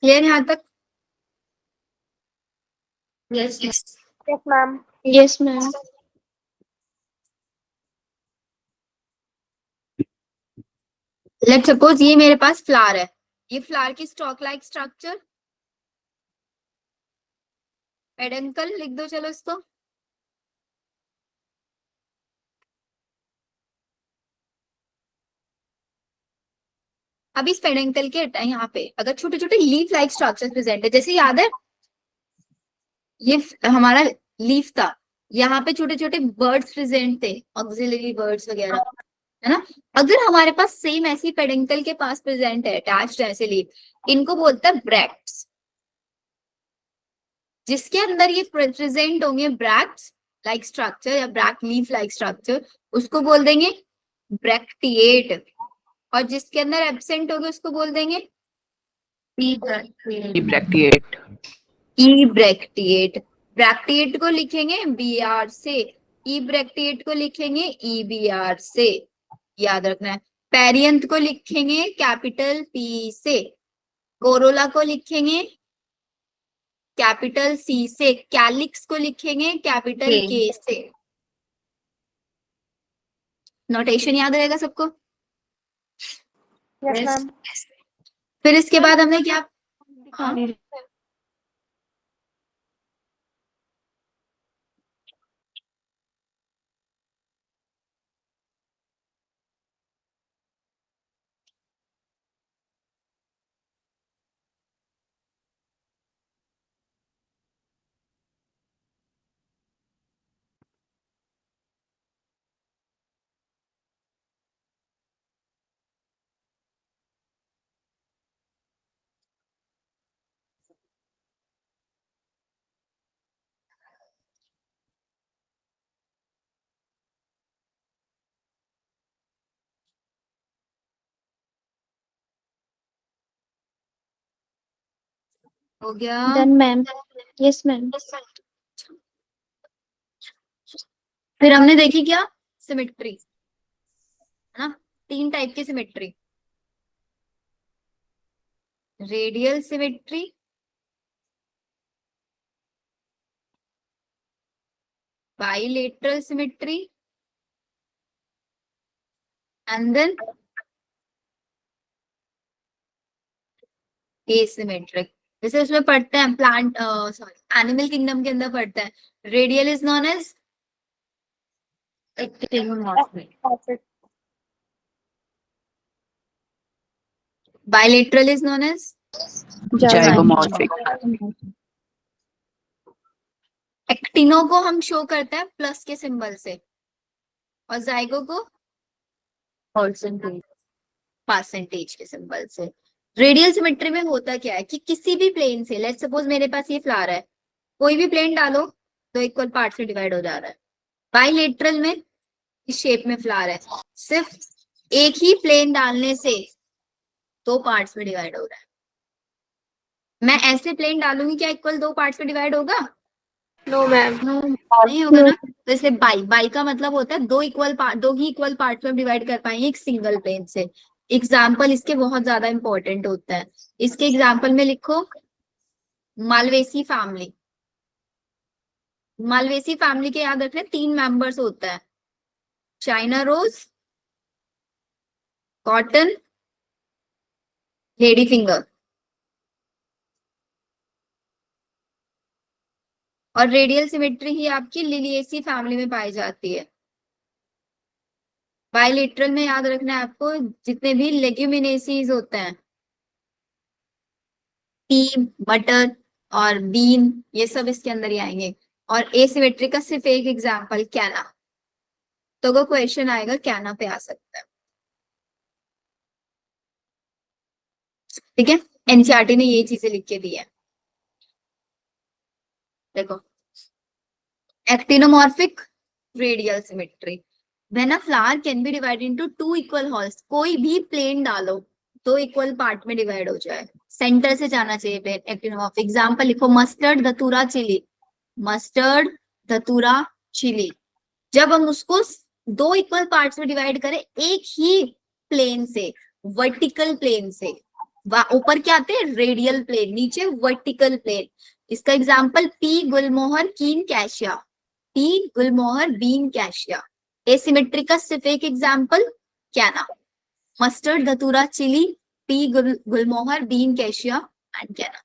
[SPEAKER 1] क्लियर यहाँ तक?
[SPEAKER 2] Yes ma'am.
[SPEAKER 3] Yes ma'am.
[SPEAKER 1] Let's suppose ये मेरे पास फ्लावर है, ये फ्लावर की स्टॉक लाइक स्ट्रक्चर, पेडंकल लिख दो चलो इसको। अब इस पेडंकल के यहाँ पे अगर छोटे छोटे लीफ लाइक स्ट्रक्चर प्रेजेंट है, जैसे याद है ये हमारा लीफ था, यहाँ पे छोटे छोटे बर्ड्स प्रेजेंट थे, ऑक्सिलरी बर्ड्स वगैरह, है ना। अगर हमारे पास सेम ऐसी पेडंकल के पास प्रेजेंट है, अटैच्ड है ऐसे लीफ, इनको बोलते हैं ब्रैक्ट्स। जिसके अंदर ये प्रेजेंट होंगे ब्रैक्ट्स लाइक स्ट्रक्चर या ब्रैक्ट लीफ लाइक स्ट्रक्चर, उसको बोल देंगे ब्रैक्टिएट। और जिसके अंदर एब्सेंट होगे उसको बोल देंगे
[SPEAKER 2] ब्रैक्टिएट।
[SPEAKER 1] ई ब्रैक्टिएट। ब्रैक्टिएट को लिखेंगे बी आर से, ई ब्रैक्टिएट को लिखेंगे ई बी आर से, याद रखना है। पेरियंथ को लिखेंगे कैपिटल पी से, कोरोला को लिखेंगे कैपिटल सी से, कैलिक्स को लिखेंगे कैपिटल के से। नोटेशन याद रहेगा सबको?
[SPEAKER 2] Yes ma'am.
[SPEAKER 1] फिर इसके बाद हमने क्या, हाँ हो गया।
[SPEAKER 3] Done ma'am. Yes ma'am.
[SPEAKER 1] फिर हमने देखी क्या, सिमेट्री, है ना। 3 टाइप की symmetry, radial symmetry, bilateral symmetry and then asymmetric. जैसे उसमें पढ़ते हैं प्लांट, सॉरी एनिमल किंगडम के अंदर पढ़ते हैं, radial is known as bilateral is known as
[SPEAKER 2] zygomorphic.
[SPEAKER 1] Actino को हम शो करते हैं प्लस के सिंबल से, और जाइगो को परसेंटेज के सिंबल से। रेडियल सिमेट्री में होता क्या है कि किसी भी प्लेन से, लेट्स सपोज मेरे पास ये फ्लावर है, कोई भी प्लेन डालो तो इक्वल पार्ट से डिवाइड हो जा रहा है। बाइलेटरल में इस शेप में फ्लावर है, सिर्फ एक ही प्लेन डालने से 2 पार्ट्स में डिवाइड हो रहा है। मैं ऐसे प्लेन डालूंगी, क्या इक्वल 2 पार्ट्स में डिवाइड होगा?
[SPEAKER 2] No ma'am.
[SPEAKER 1] नहीं होगा ना। तो इसलिए बाई का मतलब होता है 2 ही इक्वल पार्ट में डिवाइड कर पाएंगे एक सिंगल प्लेन से। एग्जाम्पल इसके बहुत ज्यादा इंपॉर्टेंट होता है। इसके एग्जाम्पल में लिखो मालवेसी फैमिली। मालवेसी फैमिली के याद रखना 3 मेंबर्स होता है, China rose, cotton, lady finger. और रेडियल सिमेट्री ही आपकी लिलिएसी फैमिली में पाई जाती है। बाइलेटरल में याद रखना है आपको जितने भी लेग्यूमिनेसीज होते हैं, पी, मटर और बीन, ये सब इसके अंदर ही आएंगे। और एसिमेट्री का सिर्फ एक एग्जांपल कैना, तो वो क्वेश्चन आएगा कैना पे आ सकता है। ठीक है, एनसीईआरटी ने ये चीजें लिख के दी है। देखो, actinomorphic radial symmetry, when a flower can be divided into 2 equal halls. कोई भी प्लेन डालो, दो इक्वल पार्ट में डिवाइड हो जाए, सेंटर से जाना चाहिए एक्टिव ऑफ। एग्जाम्पल लिखो, mustard, datura, chilli. Mustard, datura, chilli. जब हम उसको दो इक्वल पार्ट्स में डिवाइड करें एक ही प्लेन से, वर्टिकल प्लेन से, ऊपर क्या आते हैं रेडियल प्लेन, नीचे वर्टिकल प्लेन। इसका example pea gulmohar bean cassia, pea gulmohar bean cassia. Asymmetric का सिर्फ एक example canna. Mustard, datura, chilli, pea gulmohar bean cassia and canna.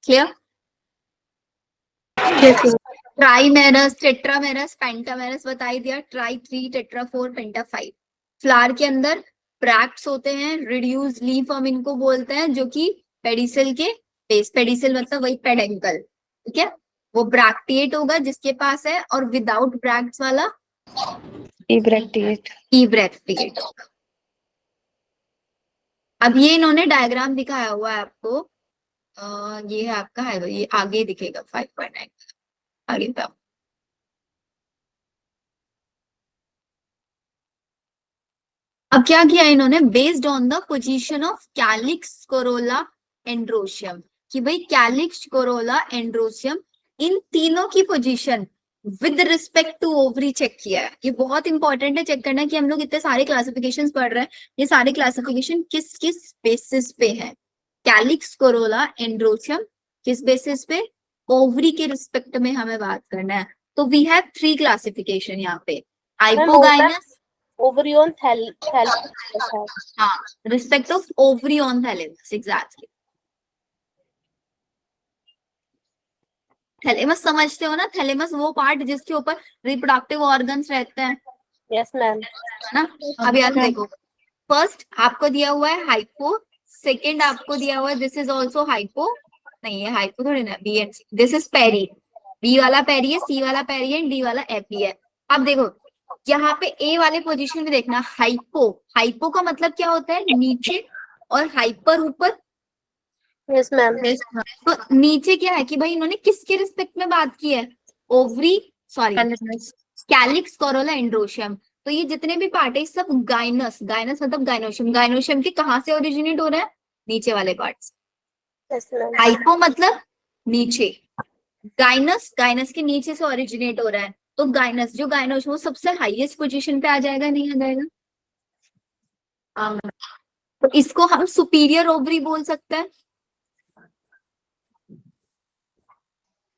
[SPEAKER 1] Clear? Trimerous, tetramerous, pentamerous बता ही दिया। Try 3, tetra 4, penta 5। फ्लावर के अंदर ब्रैक्ट्स होते हैं, रिड्यूस लीफ हम इनको बोलते हैं, जो कि पेडिसल के बेस, पेडिसल मतलब वही पेडेंकल, ठीक है, वो ब्रैक्टिएट होगा जिसके पास है, और विदाउट ब्रैक्ट्स वाला
[SPEAKER 4] इब्रैक्टिएट।
[SPEAKER 1] इब्रैक्टिएट होगा। अब ये इन्होंने डायग्राम दिखाया हुआ है आपको, ये है आपका, है ये आगे दिखेगा 5.9 आगे का। अब क्या किया इन्होंने, based on the position of calyx, corolla, androecium, कि भाई कैलिक्स, कोरोला, एंड्रोशियम इन तीनों की position with respect to ovary check किया है। ये बहुत इंपॉर्टेंट है चेक करना कि हम लोग इतने सारे क्लासिफिकेशंस पढ़ रहे हैं, ये सारे क्लासिफिकेशन किस किस बेसिस पे है। कैलिक्स, कोरोला, एंड्रोशियम किस बेसिस पे, ओवरी के रिस्पेक्ट में हमें बात करना है। तो वी हैव 3 क्लासिफिकेशन यहाँ पे, हाइपोगाइनस,
[SPEAKER 2] ओवरी ऑन थैलेमस।
[SPEAKER 1] हाँ, respect of ovary on thalamus, exactly. Thalamus समझते हो ना, थैलेमस वो पार्ट जिसके ऊपर रिप्रोडक्टिव ऑर्गन्स रहते हैं,
[SPEAKER 2] यस मैम।
[SPEAKER 1] है ना। अब यार देखो, फर्स्ट आपको दिया हुआ है हाइपो, सेकंड आपको दिया हुआ है दिस इज ऑल्सो हाइपो, नहीं है हाइपो थोड़ी ना, B and C, this is peri, B वाला पेरी है, सी वाला पेरी है, डी वाला एपी है। अब देखो यहाँ पे ए वाले पोजीशन में देखना, हाइपो, हाइपो का मतलब क्या होता है नीचे, और हाइपर ऊपर।
[SPEAKER 2] Yes ma'am.
[SPEAKER 1] तो नीचे क्या है कि भाई इन्होंने किसके रिस्पेक्ट में बात की है, ovary, sorry calyx, corolla, androecium. तो ये जितने भी पार्ट है सब गाइनस, गाइनस मतलब गाइनोशियम, गाइनोशियम के कहाँ से ओरिजिनेट हो रहा है, नीचे वाले पार्ट्स।
[SPEAKER 2] Yes ma'am.
[SPEAKER 1] हाइपो मतलब नीचे, गाइनस, गाइनस के नीचे से ओरिजिनेट हो रहा है, तो गाइनस जो गाइनोश वो सबसे हाईएस्ट पोजीशन पे आ जाएगा, नहीं आ जाएगा। तो इसको हम सुपीरियर ओवरी बोल सकते हैं,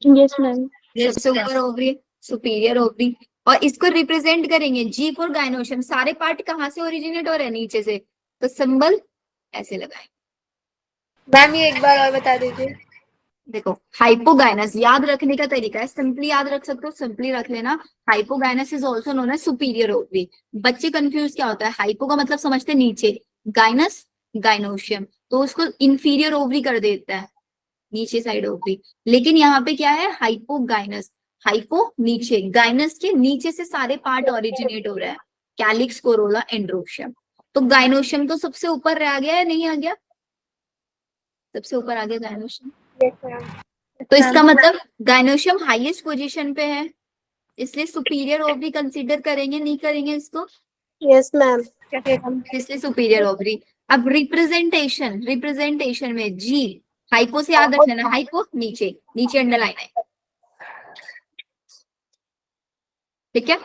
[SPEAKER 3] यस मैम।
[SPEAKER 1] सबसे ऊपर ओवरी, सुपीरियर ओवरी। और इसको रिप्रेजेंट करेंगे जी फॉर गाइनोशियम, सारे पार्ट कहाँ से ओरिजिनेट हो रहे हैं, नीचे से, तो सिंबल ऐसे लगाए।
[SPEAKER 2] मैम ये एक बार और बता दीजिए।
[SPEAKER 1] देखो हाइपोगाइनस याद रखने का तरीका है, सिंपली याद रख सकते हो, सिंपली रख लेना। Hypogynous is also known as superior ovary. बच्चे कंफ्यूज क्या होता है, हाइपो का मतलब समझते हैं नीचे, गाइनस गाइनोशियम, तो उसको इंफीरियर ओवरी कर देता है, नीचे साइड ओवरी। लेकिन यहाँ पे क्या है, हाइपोगाइनस, हाइपो नीचे, गाइनस के नीचे से सारे पार्ट ओरिजिनेट हो रहा है, कैलिक्स, कोरोला, एंड्रोशियम। तो गाइनोशियम तो सबसे ऊपर आ गया है, नहीं आ गया, सबसे ऊपर आ गया गाइनोशियम।
[SPEAKER 2] Yes ma'am.
[SPEAKER 1] तो इसका मतलब गाइनोशियम हाईएस्ट पोजीशन पे है, इसलिए सुपीरियर ओवरी कंसीडर करेंगे, नहीं करेंगे इसको,
[SPEAKER 2] यस मैम।
[SPEAKER 1] इसलिए सुपीरियर ओवरी। अब रिप्रेजेंटेशन, रिप्रेजेंटेशन में जी, हाइपो से याद रख लेना, हाइपो नीचे, नीचे अंडरलाइन है, ठीक है।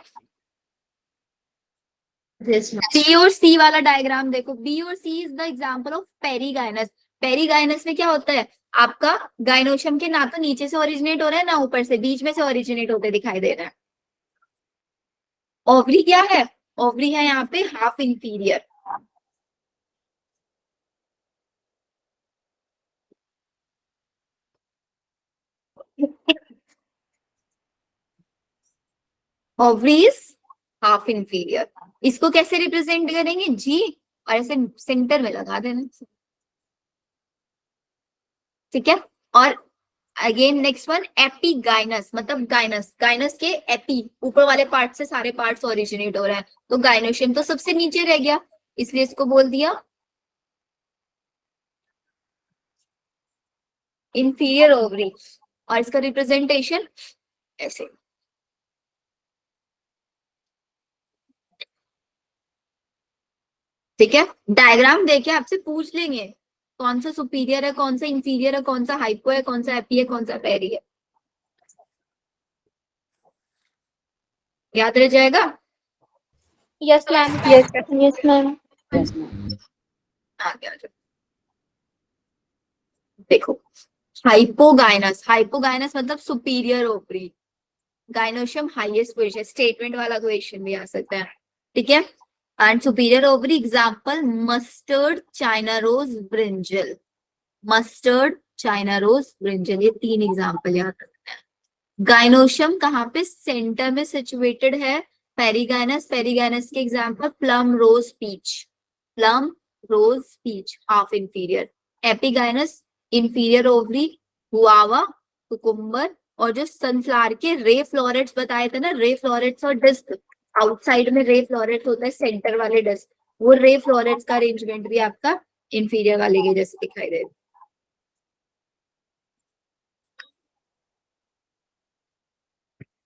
[SPEAKER 1] बी और सी वाला डायग्राम देखो, बी और C is the example of perigynous. Perigynous में क्या होता है, आपका गाइनोशियम के ना तो नीचे से ओरिजिनेट हो रहा है ना ऊपर से, बीच में से ओरिजिनेट होते दिखाई दे रहा है। ओवरी क्या है, ओवरी है यहाँ पे half inferior, ovary is half inferior. इसको कैसे रिप्रेजेंट करेंगे, जी, और ऐसे सेंटर में लगा देना, ठीक है। और अगेन नेक्स्ट वन, एपीगाइनस मतलब गाइनस, गाइनस के एपी, ऊपर वाले पार्ट से सारे पार्ट्स ओरिजिनेट हो रहे हैं, तो गाइनोशियम तो सबसे नीचे रह गया, इसलिए इसको बोल दिया इंफीरियर ओवरी। और इसका रिप्रेजेंटेशन ऐसे, ठीक है, डायग्राम देके आपसे पूछ लेंगे कौन सा सुपीरियर है, कौन सा इंफीरियर है, कौन सा हाइपो है, कौन सा एपी है, कौन सा पेरी है। याद रह जाएगा।
[SPEAKER 3] Yes ma'am.
[SPEAKER 2] Yes
[SPEAKER 3] yes ma'am.
[SPEAKER 1] आगे आ जाओ। देखो, हाइपोगाइनस, हाइपोगाइनस मतलब superior ovary, gynoecium highest position, statement वाला क्वेश्चन भी आ सकता है। ठीक है, and superior ovary example mustard, China rose, brinjal. Mustard, China rose, brinjal, ये 3 एग्जांपल याद रखना है। गाइनोशियम कहाँ पे, सेंटर में सिचुएटेड है। पेरिगाइनस, पेरिगाइनस के example plum, rose, peach. Plum, rose, peach, half inferior. Epigynous, inferior ovary, guava, cucumber. और जो सनफ्लावर के रे फ्लोरेट्स बताए थे ना, रे फ्लोरेट्स और डिस्क, आउटसाइड में रे फ्लोरेट्स होता है, सेंटर वाले डिस्क, वो रे फ्लोरेट्स का अरेंजमेंट भी आपका इंफीरियर वाले के जैसे दिखाई दे।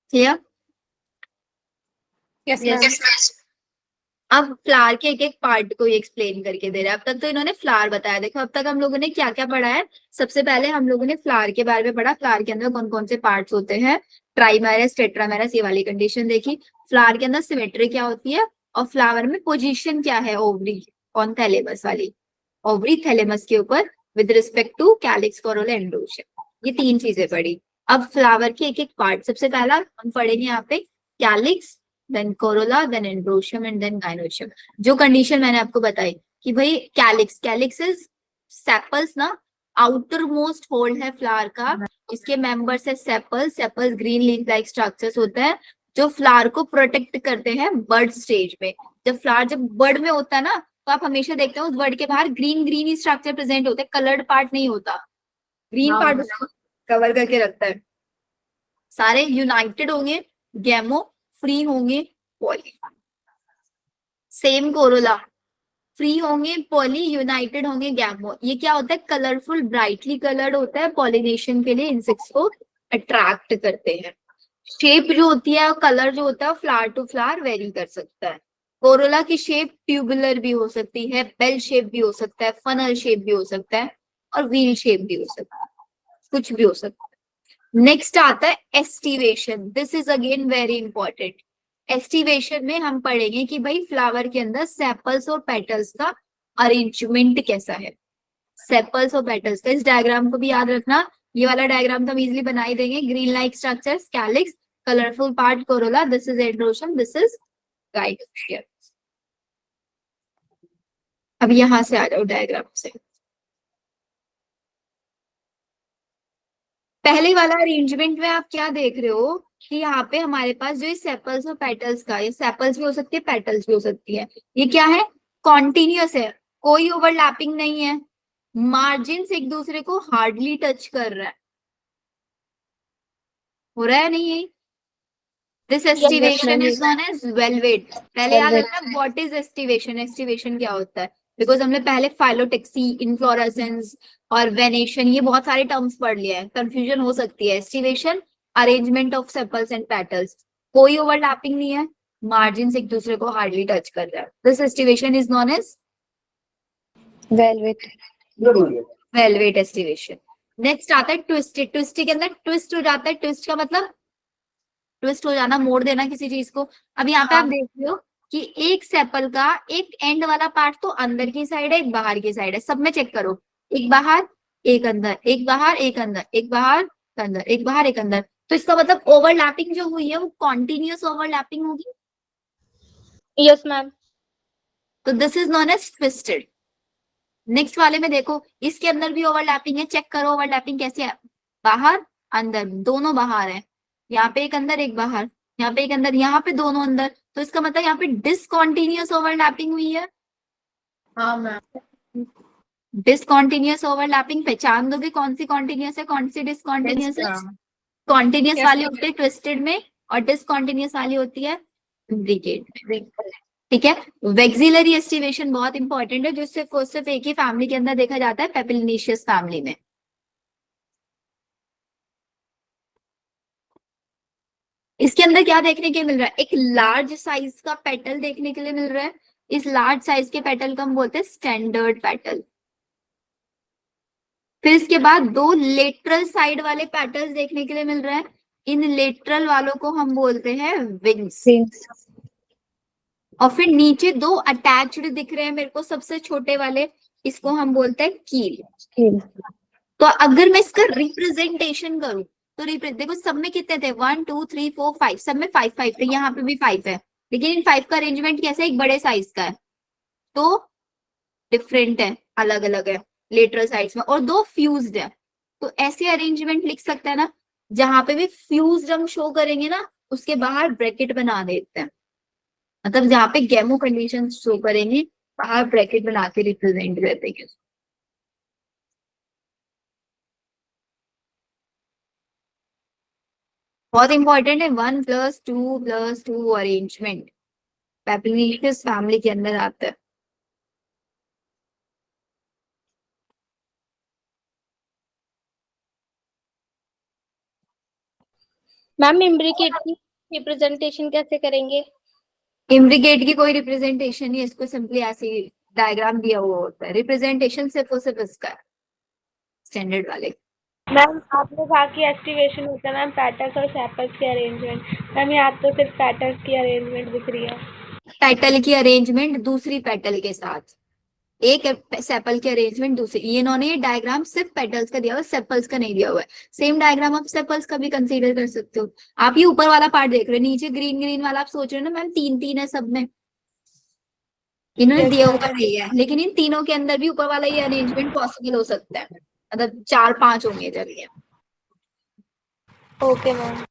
[SPEAKER 1] Clear.
[SPEAKER 2] Yes
[SPEAKER 1] yes
[SPEAKER 2] ma'am.
[SPEAKER 1] Ma'am. अब फ्लावर के एक एक पार्ट को एक्सप्लेन करके दे रहा है। अब तक तो इन्होंने फ्लावर बताया। देखो अब तक हम लोगों ने क्या क्या पढ़ा है। सबसे पहले हम लोगों ने फ्लावर के बारे में पढ़ा, फ्लावर के अंदर कौन कौन से पार्ट्स होते हैं, ट्राइमेरस, टेट्रामेरस, ये वाली कंडीशन देखी। फ्लावर के अंदर सिमेट्री क्या होती है, और फ्लावर में पोजीशन क्या है, ओवरी ऑन थैलेमस वाली, ओवरी थैलेमस के ऊपर with respect to calyx, corolla, androecium. ये 3 चीजें पढ़ी। अब फ्लावर के एक एक पार्ट, सबसे पहला हम पढ़ेंगे यहाँ पे calyx, then corolla, then androecium and then gynoecium. जो कंडीशन मैंने आपको बताई कि भाई कैलिक्स, कैलिक्स इज सेपल्स ना, आउटर मोस्ट होल्ड है फ्लावर का, इसके मेंबर्स है sepals. Sepals green leaf like structures होते हैं जो फ्लावर को प्रोटेक्ट करते हैं बर्ड स्टेज में। जब फ्लावर जब बर्ड में होता है ना, तो आप हमेशा देखते हो उस बर्ड के बाहर ग्रीन ग्रीन ही स्ट्रक्चर प्रेजेंट होते हैं, कलर्ड पार्ट नहीं होता, ग्रीन पार्ट उसको कवर करके रखता है। सारे यूनाइटेड होंगे, गैमो फ्री होंगे, पॉली। सेम कोरोला, फ्री होंगे, पॉली, यूनाइटेड होंगे, गैमो। ये क्या होता है, कलरफुल, ब्राइटली कलर्ड होता है, पॉलिनेशन के लिए इंसेक्ट्स को अट्रैक्ट करते हैं। शेप जो होती है, कलर जो होता है, फ्लावर टू फ्लावर वेरी कर सकता है। कोरोला की शेप ट्यूबुलर भी हो सकती है, बेल शेप भी हो सकता है, फनल शेप भी हो सकता है, और व्हील शेप भी हो सकता है, कुछ भी हो सकता है। नेक्स्ट आता है aestivation. This is again very important. Aestivation में हम पढ़ेंगे कि भाई फ्लावर के अंदर सेपल्स और पेटल्स का अरेंजमेंट कैसा है। सेपल्स और पेटल्स का, इस डायग्राम को भी याद रखना। ये वाला डायग्राम तो हम इजिली बना ही देंगे। Green like structures, calyx, colourful part Corolla, this is androecium, this is gynoecium. अब यहां से आ जाओ डायग्राम से। पहले वाला अरेंजमेंट में आप क्या देख रहे हो कि यहाँ पे हमारे पास जो सेपल्स और पेटल्स का, ये सेपल्स भी हो सकती है, पेटल्स भी हो सकती है, ये क्या है, कॉन्टिन्यूअस है, कोई ओवरलैपिंग नहीं है, मार्जिन एक दूसरे को हार्डली टच कर रहा है, हो रहा है नहीं। This aestivation is known as valvate. पहले याद रखना व्हाट इज एस्टिवेशन, एस्टिवेशन क्या होता है, बिकॉज हमने पहले फाइलोटेक्सी, इन्फ्लोरेसेंस और वेनेशन, ये बहुत सारे टर्म्स पढ़ लिया है, कंफ्यूजन हो सकती है। Aestivation, arrangement of sepals and petals, कोई ओवरलैपिंग नहीं है, मार्जिन एक दूसरे को हार्डली टच कर रहा है, this aestivation is known as
[SPEAKER 4] valvate.
[SPEAKER 1] Valvate aestivation. Next आता है ट्विस्टेड। ट्विस्टेड के अंदर ट्विस्ट हो जाता है, ट्विस्ट का मतलब ट्विस्ट हो जाना, मोड़ देना किसी चीज को। अब यहाँ पे आप देख रहे हो कि एक सेपल का एक एंड वाला पार्ट तो अंदर की साइड है, एक बाहर की साइड है, सब में चेक करो, एक बाहर एक अंदर, एक बाहर एक अंदर, एक बाहर एक अंदर, एक बाहर एक अंदर। तो इसका मतलब ओवरलैपिंग जो हुई है वो कॉन्टिन्यूअस ओवरलैपिंग होगी।
[SPEAKER 3] Yes ma'am.
[SPEAKER 1] तो this is known as twisted. Next वाले में देखो, इसके अंदर भी ओवरलैपिंग है, चेक करो ओवरलैपिंग कैसे है, बाहर अंदर, दोनों बाहर है, यहाँ पे एक अंदर एक बाहर, यहाँ पे एक अंदर, यहाँ पे दोनों अंदर। तो इसका मतलब यहाँ पे डिसकॉन्टिन्यूअस ओवरलैपिंग हुई है।
[SPEAKER 4] हाँ मैम।
[SPEAKER 1] डिसकॉन्टिन्यूअस ओवरलैपिंग पहचान दोगे कौन सी कॉन्टिन्यूअस है, कौन सी डिसकॉन्टिन्यूअस है। कॉन्टिन्यूअस
[SPEAKER 2] Yes,
[SPEAKER 1] वाली
[SPEAKER 2] ma'am.
[SPEAKER 1] होती है ट्विस्टेड में, और डिसकॉन्टिन्यूअस वाली होती है इम्ब्रिकेट में। ठीक है, वेक्सिलरी एस्टिवेशन बहुत इंपॉर्टेंट है, जो सिर्फ एक ही फैमिली के अंदर देखा जाता है, पेपिलिनेशियस फैमिली में। इसके अंदर क्या देखने के लिए मिल रहा है, एक लार्ज साइज का पेटल देखने के लिए मिल रहा है, इस लार्ज साइज के पेटल को हम बोलते हैं स्टैंडर्ड पेटल। फिर इसके बाद दो लेटरल साइड वाले पेटल्स देखने के लिए मिल रहे हैं, इन लेटरल वालों को हम बोलते हैं विंग्स। और फिर नीचे दो अटैच्ड दिख रहे हैं मेरे को सबसे छोटे वाले, इसको हम बोलते हैं कील। तो अगर मैं इसका रिप्रेजेंटेशन करूं तो देखो सब में कितने थे, 1 2 3 4 5, सब में 5 5 थे, यहाँ पे भी 5 है, लेकिन इन 5 का अरेंजमेंट कैसा है, एक बड़े साइज का है तो डिफरेंट है, अलग अलग है लेटरल साइड्स में, और दो फ्यूज्ड है। तो ऐसे अरेंजमेंट लिख सकते हैं ना, जहां पे भी फ्यूज्ड हम शो करेंगे ना उसके बाहर ब्रैकेट बना देते हैं, मतलब जहाँ पे गैमो कंडीशन शो करेंगे बाहर ब्रैकेट बना के रिप्रेजेंट करते हैं। बहुत इंपॉर्टेंट है 1+2+2 अरेंजमेंट, पैपिलिनेशियस फैमिली के अंदर आता है।
[SPEAKER 3] मैम इम्ब्रिकेट की रिप्रेजेंटेशन कैसे करेंगे?
[SPEAKER 1] इम्ब्रिकेट की कोई रिप्रेजेंटेशन नहीं, इसको सिंपली ऐसे डायग्राम दिया हुआ होता है, रिप्रेजेंटेशन सिर्फ और सिर्फ इसका है स्टैंडर्ड वाले।
[SPEAKER 5] मैम आपने कहा कि एक्टिवेशन होता है मैम पेटल्स और सेपल्स की अरेंजमेंट, मैम यहाँ तो सिर्फ पेटल्स की अरेंजमेंट दिख रही है।
[SPEAKER 1] पेटल की अरेंजमेंट दूसरी पेटल के साथ, एक सेपल की अरेंजमेंट दूसरी, ये इन्होंने ये डायग्राम सिर्फ पेटल्स का दिया हुआ है, सेपल्स का नहीं दिया हुआ है। सेम डायग्राम आप सेपल्स का भी कंसीडर कर सकते हो। आप ये ऊपर वाला पार्ट देख रहे हो, नीचे ग्रीन ग्रीन वाला आप सोच रहे हो ना मैम 3 3 है सब में, इन्होंने दिया हुआ नहीं है, लेकिन इन तीनों के अंदर भी ऊपर वाला ये अरेंजमेंट पॉसिबल हो सकता है, मतलब 4 5 होंगे जब ये।
[SPEAKER 5] Okay ma'am.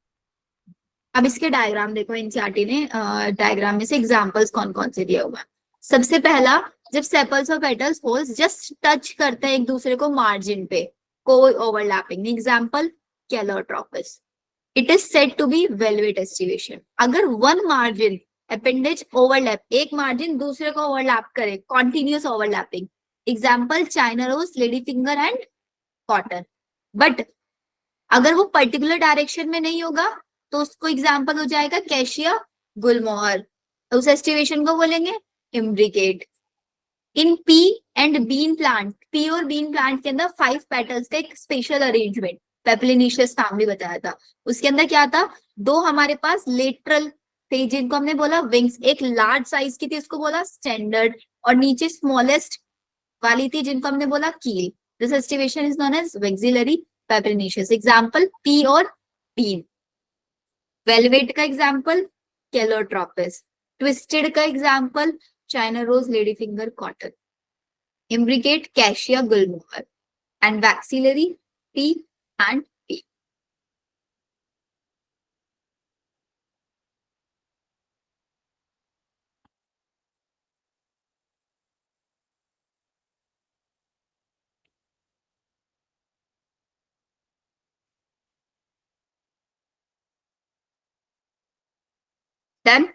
[SPEAKER 1] अब इसके डायग्राम देखो, एनसीईआरटी ने डायग्राम में से एग्जांपल्स कौन कौन से दिया हुआ है। सबसे पहला, जब सेपल्स और पेटल्स होल्स जस्ट टच करते हैं एक दूसरे को मार्जिन पे, कोई overlapping, example calotropis, it is said to be valvate aestivation. अगर वन मार्जिन अपेंडेज ओवरलैप, एक मार्जिन दूसरे को ओवरलैप करे, continuous overlapping, example China rose, lady finger and cotton. But अगर वो पर्टिकुलर डायरेक्शन में नहीं होगा तो उसको एग्जाम्पल हो जाएगा कैशिया गुलमोहर, उस एस्टिवेशन को बोलेंगे imbricate. In pea and bean plant, pea और बीन प्लांट के अंदर 5 पेटल्स का एक स्पेशल अरेंजमेंट, पेपिलिनेशियस फैमिली बताया था, उसके अंदर क्या था, दो हमारे पास लेटरल थे जिनको हमने बोला विंग्स, एक लार्ज साइज की थी उसको बोला स्टैंडर्ड, और नीचे स्मॉलेस्ट वाली थी जिनको हमने बोला keel. This aestivation is known as vexillary papilionaceous. Example pea और बीन। वेलवेट का एग्जाम्पल कैलोट्रोपिस, ट्विस्टेड का example China rose, lady finger, cotton. Imbricate cassia gulmohar, and vexillary pea and pea. Done.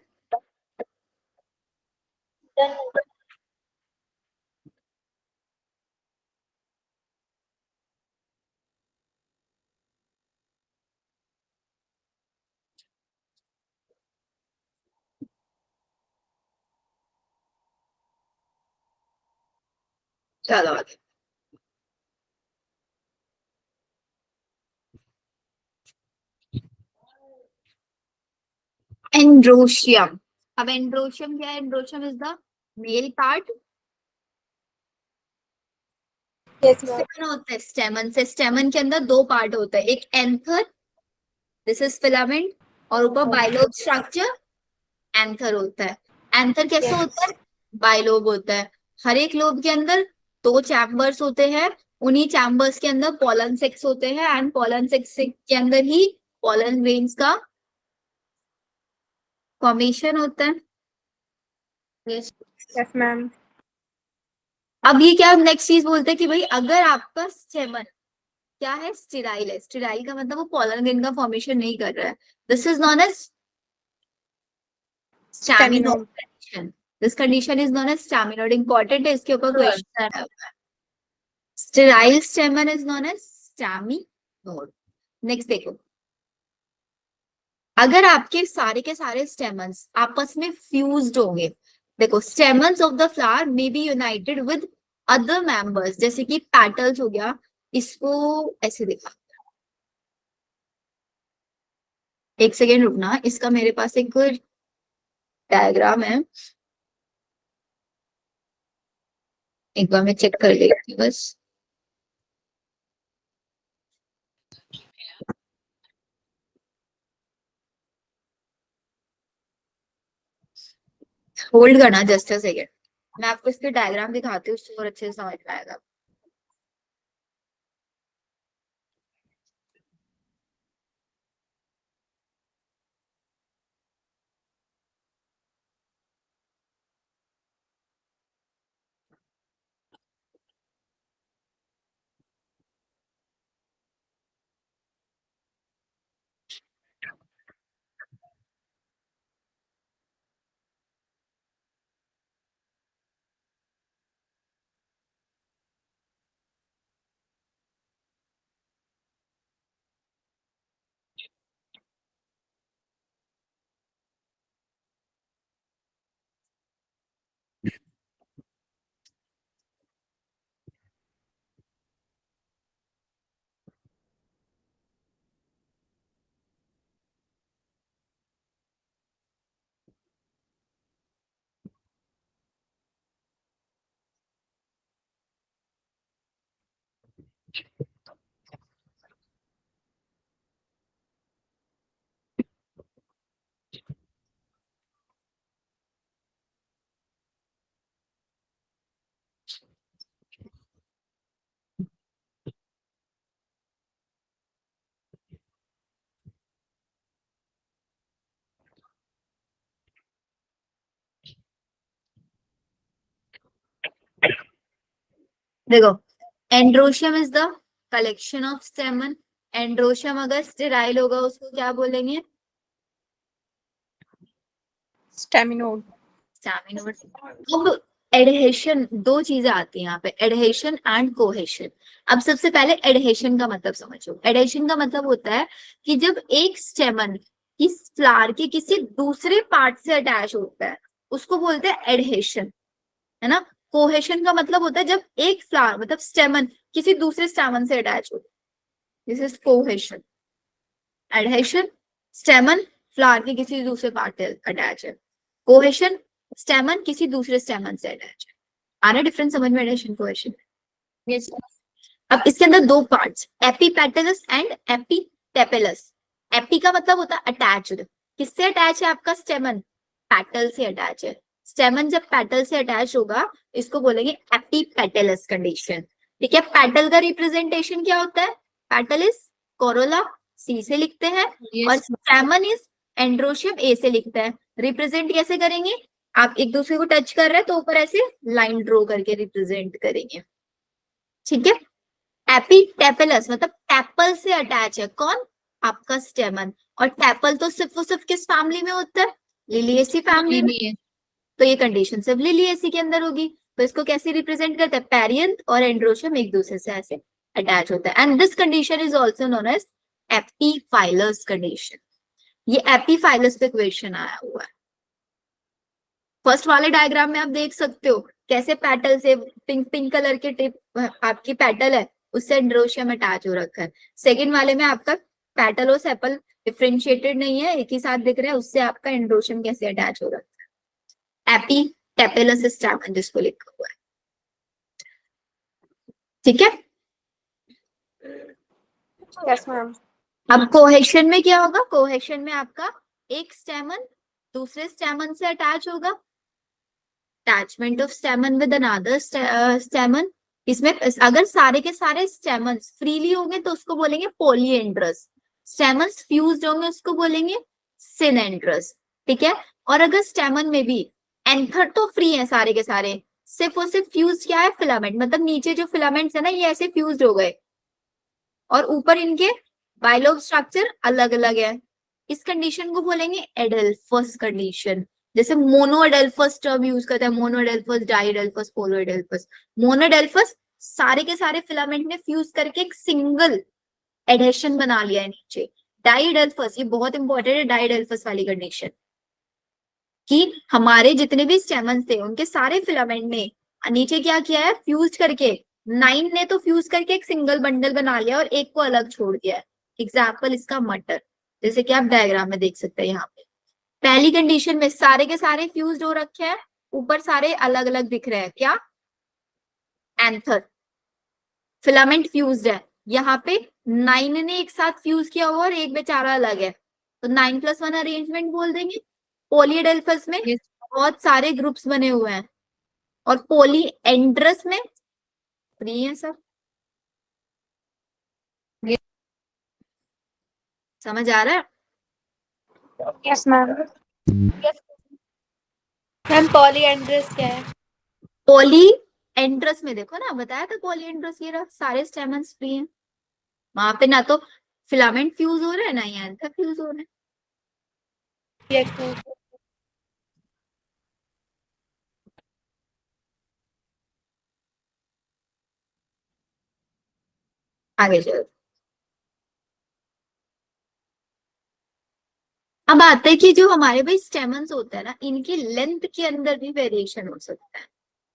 [SPEAKER 1] चलो आगे। एंड्रोशियम। अब एंड्रोशियम क्या है, androecium is the male part.
[SPEAKER 5] Yes
[SPEAKER 1] इससे
[SPEAKER 5] ma'am.
[SPEAKER 1] बना होता है स्टेमन से, स्टेमन के अंदर 2 पार्ट होता है, एक एंथर, दिस इज फिलामेंट, और ऊपर बाइलोब स्ट्रक्चर एंथर होता है। एंथर कैसा होता है, बाइलोब होता है। हर एक लोब के अंदर 2 चैम्बर्स होते हैं, उन्हीं चैम्बर्स के अंदर पोलन सेक्स होते हैं, एंड पोलन सेक्स के अंदर ही पोलन ग्रेन्स का फॉर्मेशन होता है।
[SPEAKER 5] Yes ma'am.
[SPEAKER 1] अब ये क्या नेक्स्ट चीज बोलते हैं कि भाई अगर आपका स्टेमन क्या है, स्टेराइल है, स्टेराइल का मतलब वो पोलन ग्रेन का फॉर्मेशन नहीं कर रहा है, this is known as staminode condition. This condition is known as staminode, important है, इसके ऊपर क्वेश्चन है। Sterile stamen is known as staminode. Next देखो, अगर आपके सारे के सारे स्टेमन्स आपस में फ्यूज्ड होंगे, देखो stamens of the flower may be united with other members, जैसे कि पेटल्स हो गया, इसको ऐसे दिखा, एक सेकेंड रुकना, इसका मेरे पास एक डायग्राम है, एक बार मैं चेक कर लेती हूँ बस। होल्ड करना जस्ट अ सेकेंड, मैं आपको इसके डायग्राम दिखाती हूँ, उससे और अच्छे से समझ में आएगा। देखो androecium is the collection of स्टेमन, androecium अगर स्टेराइल होगा उसको क्या बोलेंगे?
[SPEAKER 2] स्टेमिनोड।
[SPEAKER 1] स्टैमिनोड। अब एडहेशन, दो चीजें आती हैं यहाँ पे, एडहेशन एंड कोहेशन। अब सबसे पहले एडहेशन का मतलब समझो। एडहेशन का मतलब होता है कि जब एक स्टेमन इस फ्लावर के किसी दूसरे पार्ट से अटैच होता है उसको बोलते हैं एडहेशन, है ना। कोहेशन का मतलब होता है जब एक फ्लावर मतलब स्टेमन किसी दूसरे स्टेमन से अटैच हो, this is cohesion. Adhesion स्टेमन flower के किसी दूसरे पार्ट से अटैच है, कोहेशन स्टेमन किसी दूसरे स्टेमन से अटैच है। आना डिफरेंस समझ में एडहेशन कोहेशन?
[SPEAKER 3] यस
[SPEAKER 1] अब इसके अंदर दो पार्ट्स, एपीपेटलस एंड एपीटेपेलस। एपी का मतलब होता है अटैच्ड, किससे अटैच है आपका स्टेमन? पेटल से अटैच है। स्टेमन जब पेटल से अटैच होगा इसको बोलेंगे एपीपेटलस कंडीशन। ठीक है, पेटल का रिप्रेजेंटेशन क्या होता है? पेटल इज कोरोला, सी से लिखते हैं, और स्टेमन इज एंड्रोशियम, ए से लिखते हैं। रिप्रेजेंट कैसे करेंगे? आप एक दूसरे को टच कर रहे हैं तो ऊपर ऐसे लाइन ड्रॉ करके रिप्रेजेंट करेंगे। ठीक है, एपीटेपेलस मतलब टैपल से अटैच है कौन? आपका स्टेमन। और टैपल तो सिर्फ और सिर्फ किस फैमिली में होता है? लिलिएसी फैमिली में। तो ये कंडीशन सिर्फ लिलिएसी के अंदर होगी। तो इसको कैसे रिप्रेजेंट करते हैं? पेरियंथ और एंड्रोशियम एक दूसरे से ऐसे अटैच होता है, and this condition is also known as epiphyllous condition. ये एपीफाइलस पे क्वेश्चन आया हुआ है। फर्स्ट वाले डायग्राम में आप देख सकते हो कैसे पेटल से पिंक पिंक कलर के टिप आपकी पेटल है उससे एंड्रोशियम अटैच हो रखा है। सेकंड वाले में आपका पेटल और सेपल डिफरेंशिएटेड नहीं है, एक ही साथ दिख रहा है, उससे आपका एंड्रोशियम कैसे अटैच हो रखा है? एपीटेपेलस स्टैमेन जिसको लिखा हुआ है। ठीक है,
[SPEAKER 2] यस मैम।
[SPEAKER 1] अब कोहेशन में क्या होगा? कोहेशन में आपका एक स्टेमन दूसरे स्टेमन से अटैच होगा, अटैचमेंट ऑफ स्टेमन विद अनदर स्टेमन। इसमें अगर सारे के सारे स्टेमन्स फ्रीली होंगे तो उसको बोलेंगे पॉलीएंड्रस, स्टेमन्स फ्यूज्ड होंगे उसको बोलेंगे सिनेंड्रस। ठीक है, और अगर स्टेमन में भी एंथर तो फ्री है सारे के सारे, सिर्फ और सिर्फ फ्यूज्ड क्या है? फिलामेंट, मतलब नीचे जो फिलामेंट्स है ना ये ऐसे फ्यूज्ड हो गए और ऊपर इनके बाइलोब स्ट्रक्चर अलग अलग है, इस कंडीशन को बोलेंगे एडेल्फस कंडीशन। जैसे मोनोएडेल्फस टर्म यूज करते हैं, मोनोएडेल्फस, डाइएडेल्फस, पोलोएडेल्फस। मोनोएडेल्फस सारे के सारे फिलामेंट ने फ्यूज करके एक सिंगल एडहेशन बना लिया है नीचे। डाइएडेल्फस, ये बहुत इंपॉर्टेंट है, डाइएडेल्फस वाली कंडीशन। कि हमारे जितने भी स्टेमन्स थे उनके सारे फिलामेंट ने नीचे क्या किया है, फ्यूज करके, 9 ने तो फ्यूज करके एक सिंगल बंडल बना लिया और एक को अलग छोड़ दिया है। एग्जाम्पल इसका मटर, जैसे कि आप डायग्राम में देख सकते हैं यहाँ पे। पहली कंडीशन में सारे के सारे फ्यूज हो रखे हैं, ऊपर सारे अलग अलग दिख रहे हैं, क्या, एंथर, फिलामेंट फ्यूज्ड है। यहाँ पे 9 ने एक साथ फ्यूज किया हुआ और एक बेचारा अलग है, तो 9+1 अरेंजमेंट बोल देंगे। पॉलीएडेल्फस में बहुत सारे ग्रुप्स बने हुए हैं और पॉलीएंड्रस में फ्री है सब। समझ आ रहा है?
[SPEAKER 3] Yes ma'am.
[SPEAKER 5] मैम पॉलीएंड्रस क्या है?
[SPEAKER 1] पॉलीएंड्रस में देखो ना, बताया था पॉलीएंड्रस, ये रहा, सारे स्टेमन्स फ्री हैं, वहां पे ना तो फिलामेंट फ्यूज हो रहा है ना ही एंथर फ्यूज हो रहा है।
[SPEAKER 5] Yes ma'am.
[SPEAKER 1] आगे चलो। अब आते हैं कि जो हमारे भाई स्टेमन्स होता है ना, इनकी लेंथ के अंदर भी वेरिएशन हो सकता है।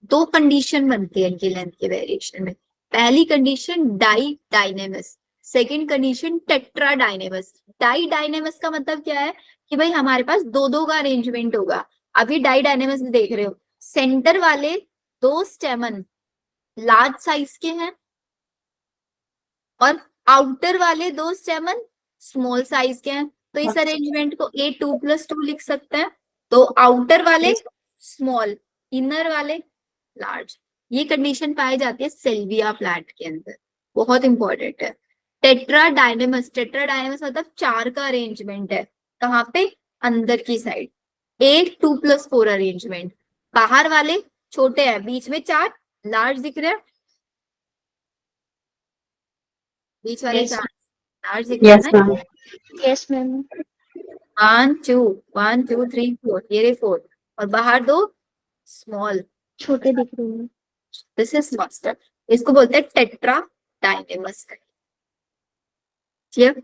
[SPEAKER 1] 2 कंडीशन बनती है इनकी लेंथ के वेरिएशन में। पहली condition didynamous, second condition tetradynamous. Didynamous का मतलब क्या है कि भाई हमारे पास 2-2 का अरेंजमेंट होगा। अभी डाई डायनेमस में देख रहे हो, सेंटर वाले 2 स्टेमन लार्ज साइज के हैं और आउटर वाले 2 स्टेमन स्मॉल साइज के हैं, तो इस अरेंजमेंट को A2+2 लिख सकते हैं। तो आउटर वाले स्मॉल, इनर वाले लार्ज। ये कंडीशन पाई जाती है सेल्विया प्लांट के अंदर, बहुत इंपॉर्टेंट है। टेट्रा डायनेमस, टेट्रा डायनेमस मतलब 4 का अरेंजमेंट है, कहाँ पे, अंदर की साइड। A2+4 अरेंजमेंट, बाहर वाले छोटे हैं, बीच में 4 लार्ज दिख रहे हैं, बीच वाले 4 लार्ज दिख रहे हैं ना।
[SPEAKER 3] Yes ma'am.
[SPEAKER 1] 1 2 1 2 3 4, ये रहे 4, और बाहर 2 स्मॉल,
[SPEAKER 3] छोटे दिख रहे हैं।
[SPEAKER 1] This is master. इसको बोलते हैं टेट्रा डायनेमस। क्लियर?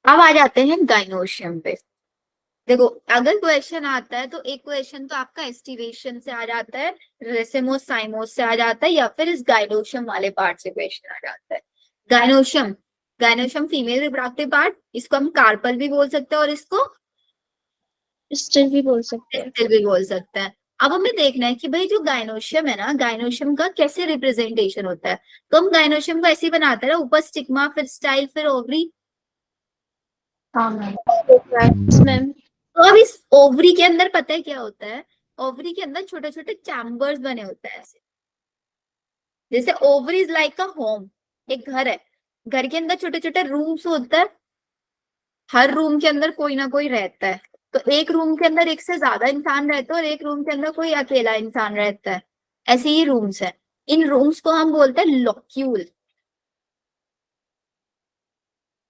[SPEAKER 1] अब आ जाते हैं गाइनोशियम पे। देखो अगर क्वेश्चन आता है तो एक क्वेश्चन तो आपका एस्टिवेशन से आ जाता है, रेसेमोस साइमोस से आ जाता है, या फिर इस गाइनोशियम वाले पार्ट से क्वेश्चन आ जाता है। Gynoecium, gynoecium female reproductive part, इसको हम कार्पल भी बोल सकते हैं और इसको
[SPEAKER 3] स्टिल भी बोल सकते हैं।
[SPEAKER 1] स्टिल भी बोल सकते हैं। अब हमें देखना है कि भाई जो गाइनोशियम है ना, गाइनोशियम का कैसे रिप्रेजेंटेशन होता है। तो हम गाइनोशियम को ऐसे ही बनाते हैं ना, ऊपर स्टिग्मा, फिर स्टाइल, फिर ओवरी।
[SPEAKER 4] हाँ मैम।
[SPEAKER 3] Yes ma'am.
[SPEAKER 1] तो अब इस ओवरी के अंदर पता है क्या होता है, ओवरी के अंदर छोटे छोटे चैम्बर्स बने होते हैं ऐसे। जैसे ovary is like a home, एक घर है, घर के अंदर छोटे छोटे रूम्स होते हैं, हर रूम के अंदर कोई ना कोई रहता है। तो एक रूम के अंदर एक से ज्यादा इंसान रहते हैं और एक रूम के अंदर कोई अकेला इंसान रहता है, ऐसे ही रूम्स है। इन रूम्स को हम बोलते हैं लॉक्यूल।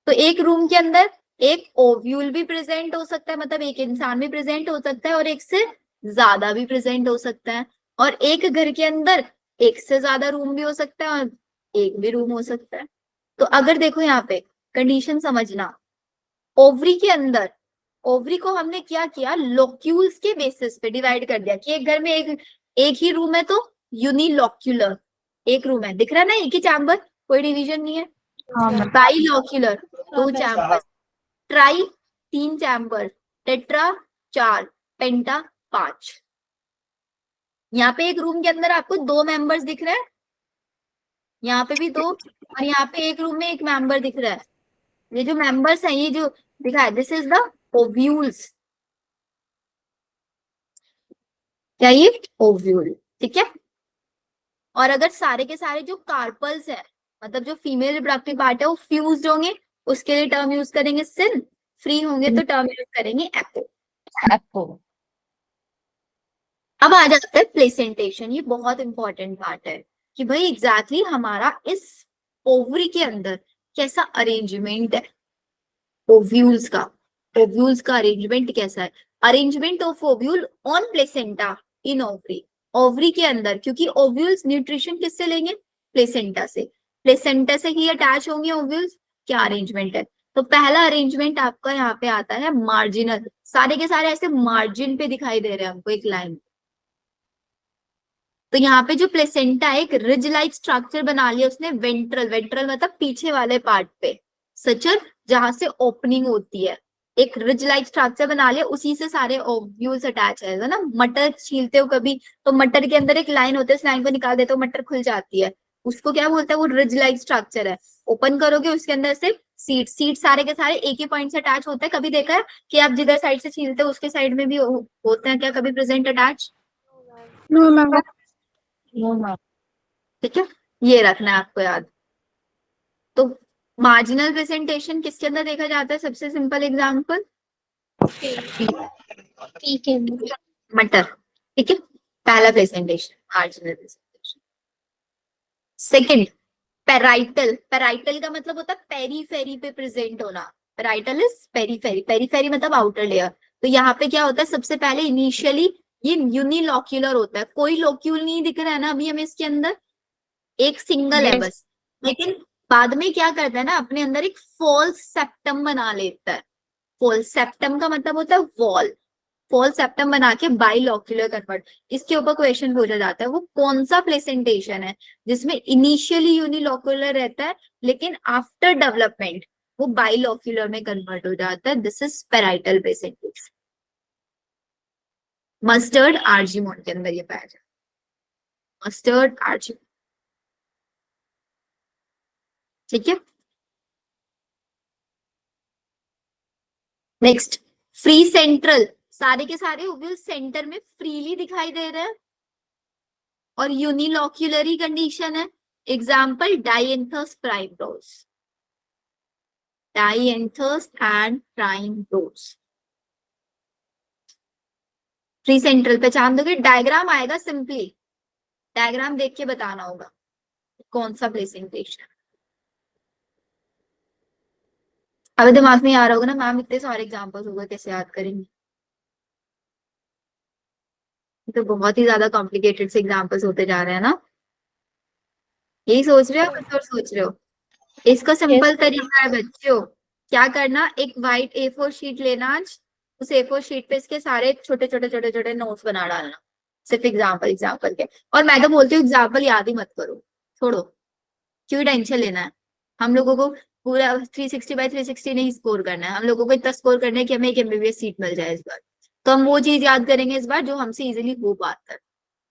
[SPEAKER 1] तो एक रूम के अंदर एक ओव्यूल भी प्रेजेंट हो सकता है, मतलब एक इंसान भी प्रेजेंट हो सकता है, और एक से ज्यादा भी प्रेजेंट हो सकता है। और एक घर के अंदर एक से ज्यादा रूम भी हो सकता है और एक भी रूम हो सकता है। तो अगर देखो यहाँ पे कंडीशन समझना, ओवरी के अंदर, ओवरी को हमने क्या किया, लोक्यूल्स के बेसिस पे डिवाइड कर दिया कि एक घर में एक ही रूम है तो यूनिलोक्यूलर एक रूम है, दिख रहा है ना, एक ही चैम्बर, कोई डिवीजन नहीं है।
[SPEAKER 4] हाँ ma'am.
[SPEAKER 1] Bilocular 2 chamber, tri 3 chamber, tetra 4, penta 5। यहाँ पे एक रूम के अंदर आपको 2 मेंबर्स दिख रहे हैं, यहाँ पे भी 2, और यहाँ पे एक रूम में एक मेंबर दिख रहा है। ये जो मेंबर्स हैं, ये जो दिखा है, दिस इज द ओव्यूल्स। क्या ये ओव्यूल, ठीक है। और अगर सारे के सारे जो कार्पल्स है, मतलब जो फीमेल रिप्रोडक्टिव पार्ट है, वो फ्यूज्ड होंगे, उसके लिए टर्म यूज करेंगे सिन, फ्री होंगे तो टर्म यूज करेंगे एपो।
[SPEAKER 4] एप्पल।
[SPEAKER 1] अब आ जाता है प्लेसेंटेशन। ये बहुत इंपॉर्टेंट पार्ट है कि भाई एग्जैक्टली हमारा इस ओवरी के अंदर कैसा अरेंजमेंट है, ओव्यूल्स का, ओव्यूल्स का अरेंजमेंट कैसा है। Arrangement of ovule on placenta in ovary, ovary के अंदर, क्योंकि ओव्यूल्स न्यूट्रिशन किससे लेंगे, प्लेसेंटा से, प्लेसेंटा से ही अटैच होंगे ओव्यूल्स। क्या अरेंजमेंट है, तो पहला अरेंजमेंट आपका यहाँ पे आता है मार्जिनल, सारे के सारे ऐसे मार्जिन पे दिखाई दे रहे हैं हमको एक लाइन। तो यहाँ पे जो प्लेसेंटा है एक रिज लाइक स्ट्रक्चर बना लिया उसने वेंट्रल, वेंट्रल मतलब पीछे वाले पार्ट पे, सचर जहां से ओपनिंग होती है, एक रिज लाइक स्ट्रक्चर बना लिया, उसी से सारे ओव्यूल्स अटैच है ना। मटर छीलते हो कभी तो मटर के अंदर एक लाइन होती है, उस लाइन को निकाल देते हो मटर खुल जाती है, उसको क्या बोलते हैं, वो रिज लाइक स्ट्रक्चर है। ओपन करोगे उसके अंदर से सीट, सीट सारे के सारे एक ही पॉइंट से अटैच होते हैं। कभी देखा है कि आप जिधर साइड से छीलते हो उसके साइड में भी होते हैं क्या कभी present attach?
[SPEAKER 2] No ma'am.
[SPEAKER 4] No ma'am.
[SPEAKER 1] ठीक है, ये रखना है आपको याद। तो मार्जिनल प्रेजेंटेशन किसके अंदर देखा जाता है? सबसे सिंपल एग्जांपल
[SPEAKER 3] ठीक है।
[SPEAKER 1] मटर। ठीक है, पहला presentation marginal presentation. Second parietal, parietal का मतलब होता है पेरीफेरी पे प्रेजेंट होना। पेराइटल इज पेरीफेरी, पेरीफेरी मतलब आउटर लेयर। तो यहाँ पे क्या होता है, सबसे पहले इनिशियली ये यूनिलॉक्यूलर होता है, कोई लोक्यूल नहीं दिख रहा है ना अभी हमें इसके अंदर, एक सिंगल है
[SPEAKER 4] Yes.
[SPEAKER 1] बस। लेकिन बाद में क्या करता है ना, अपने अंदर एक फॉल्स सेप्टम बना लेता है। फॉल्स सेप्टम का मतलब होता है वॉल, फॉल्स सेप्टम बना के बाइलॉक्यूलर कन्वर्ट। इसके ऊपर क्वेश्चन पूछा जाता है वो कौन सा प्लेसेंटेशन है जिसमें इनिशियली यूनिलॉक्यूलर रहता है लेकिन आफ्टर डेवलपमेंट वो बाइलॉक्यूलर में कन्वर्ट हो जाता है। This is parietal placentation. Mustard Argemone के अंदर ये पाया जाता है, मस्टर्ड आर्जीमोन। ठीक है, नेक्स्ट फ्री सेंट्रल, सारे के सारे ओव्यूल सेंटर में फ्रीली दिखाई दे रहे हैं और यूनिलॉक्यूलरी कंडीशन है। Example Dianthus primrose, Dianthus and primrose. Free central पहचान दोगे, डायग्राम आएगा, सिंपली डायग्राम देख के बताना होगा कौन सा प्रेजेंटेशन। अभी दिमाग में आ रहा होगा ना मैम इतने सारे एग्जाम्पल्स होगा कैसे याद करेंगे, तो बहुत ही ज्यादा कॉम्प्लिकेटेड से एग्जाम्पल्स होते जा रहे हैं ना। यही सोच रहे हो कुछ और सोच रहे हो? इसका सिंपल तरीका है बच्चों, क्या करना, एक वाइट A4 शीट लेना आज, उस A4 शीट पे इसके सारे छोटे छोटे छोटे छोटे नोट्स बना डालना, सिर्फ एग्जाम्पल एग्जाम्पल के। और मैं तो बोलती हूँ एग्जाम्पल याद ही मत करो, छोड़ो, क्यों टेंशन लेना है। हम लोगों को पूरा 360/360 नहीं स्कोर करना है, हम लोगों को इतना स्कोर करना है कि हमें एक MBBS सीट मिल जाए इस बार। तो हम वो चीज याद करेंगे इस बार जो हमसे इजिली हो पाता है,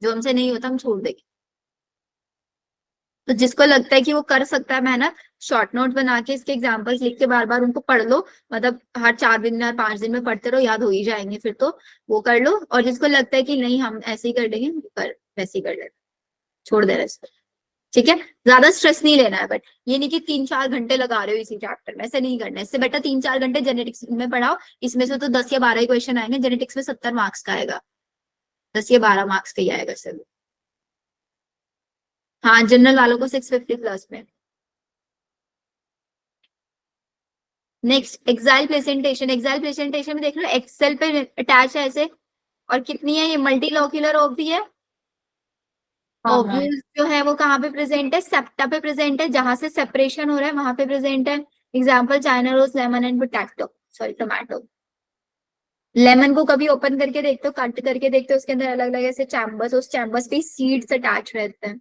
[SPEAKER 1] जो हमसे नहीं होता हम छोड़ देंगे। तो जिसको लगता है कि वो कर सकता है मेहनत, शॉर्ट नोट बना के इसके एग्जांपल्स लिख के बार बार उनको पढ़ लो, मतलब हर 4 दिन या 5 दिन में पढ़ते रहो, याद हो ही जाएंगे फिर तो, वो कर लो। और जिसको लगता है कि नहीं हम ऐसे ही कर लेंगे, कर वैसे ही कर लेना, छोड़ देना इसको। ठीक है, ज्यादा स्ट्रेस नहीं लेना है, बट ये नहीं कि 3-4 घंटे लगा रहे हो इसी चैप्टर में, ऐसे नहीं करना है। इससे बेटर 3-4 घंटे जेनेटिक्स में पढ़ाओ, इसमें से तो 10 या 12 ही क्वेश्चन आएंगे, जेनेटिक्स में 70 मार्क्स का आएगा, 10 या 12 मार्क्स का ही आएगा सिर्फ। हाँ, जनरल वालों को 650 प्लस में। Next axile placentation, axile placentation में देख लो एक्सेल पे अटैच है ऐसे, और कितनी है ये मल्टीलॉक्यूलर ओवी है।
[SPEAKER 4] हाँ मैम।
[SPEAKER 1] ओव्यूल्स जो है वो कहाँ पे प्रेजेंट है, सेप्टा पे प्रेजेंट है, जहां से सेपरेशन हो रहा है वहां पे प्रेजेंट है। Example China rose, lemon and potato, sorry tomato. Lemon को कभी ओपन करके देखते हो, कट करके देखते हो, उसके अंदर अलग अलग ऐसे चैम्बर्स, उस चैम्बर्स पे सीड्स अटैच रहते हैं।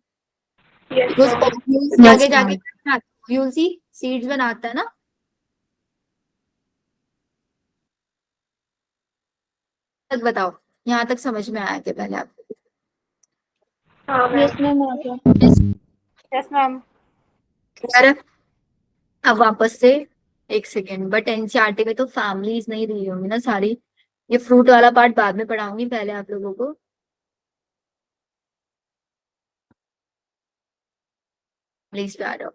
[SPEAKER 5] Yes
[SPEAKER 1] because
[SPEAKER 5] ma'am.
[SPEAKER 1] Ovules
[SPEAKER 4] Yes,
[SPEAKER 1] आगे जाके
[SPEAKER 4] ma'am.
[SPEAKER 1] ओव्यूल्स ही सीड्स बनाता है ना। तक बताओ, यहाँ तक समझ में आया कि पहले आपको?
[SPEAKER 5] हाँ मैम।
[SPEAKER 3] यस मैम आ गया।
[SPEAKER 5] Yes ma'am.
[SPEAKER 1] यार अब वापस से एक सेकेंड, बट एनसीईआरटी में तो फैमिलीज नहीं दी होंगी ना सारी, ये फ्रूट वाला पार्ट बाद में पढ़ाऊंगी, पहले आप लोगों को प्लीज पे आ जाओ।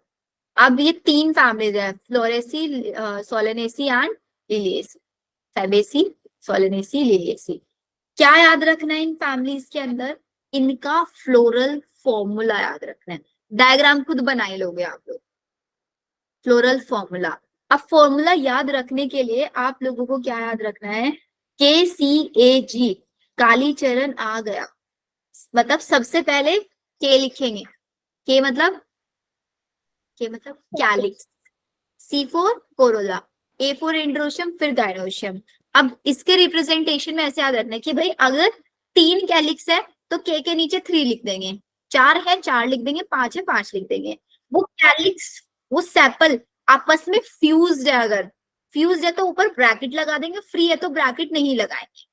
[SPEAKER 1] अब ये 3 फैमिलीज है, फ्लोरेसी, Solanaceae and Liliaceae, Fabaceae, Solanaceae, Liliaceae. क्या याद रखना है इन फैमिलीज के अंदर, इनका फ्लोरल फॉर्मूला याद रखना है। डायग्राम खुद बनाए लोगे आप लोग, फ्लोरल फॉर्मूला। अब फॉर्मूला याद रखने के लिए आप लोगों को क्या याद रखना है, KCAG, कालीचरण आ गया, मतलब सबसे पहले के लिखेंगे, के मतलब calyx, C for Corolla, A4 androecium फिर गायनोशियम। अब इसके रिप्रेजेंटेशन में ऐसे याद रखना है कि भाई अगर 3 कैलिक्स है तो के नीचे 3 लिख देंगे, 4 है 4 लिख देंगे, 5 है 5 लिख देंगे। वो कैलिक्स, वो सेपल आपस में फ्यूज्ड है, अगर फ्यूज्ड है तो ऊपर ब्रैकेट लगा देंगे, फ्री है तो ब्रैकेट नहीं लगाएंगे।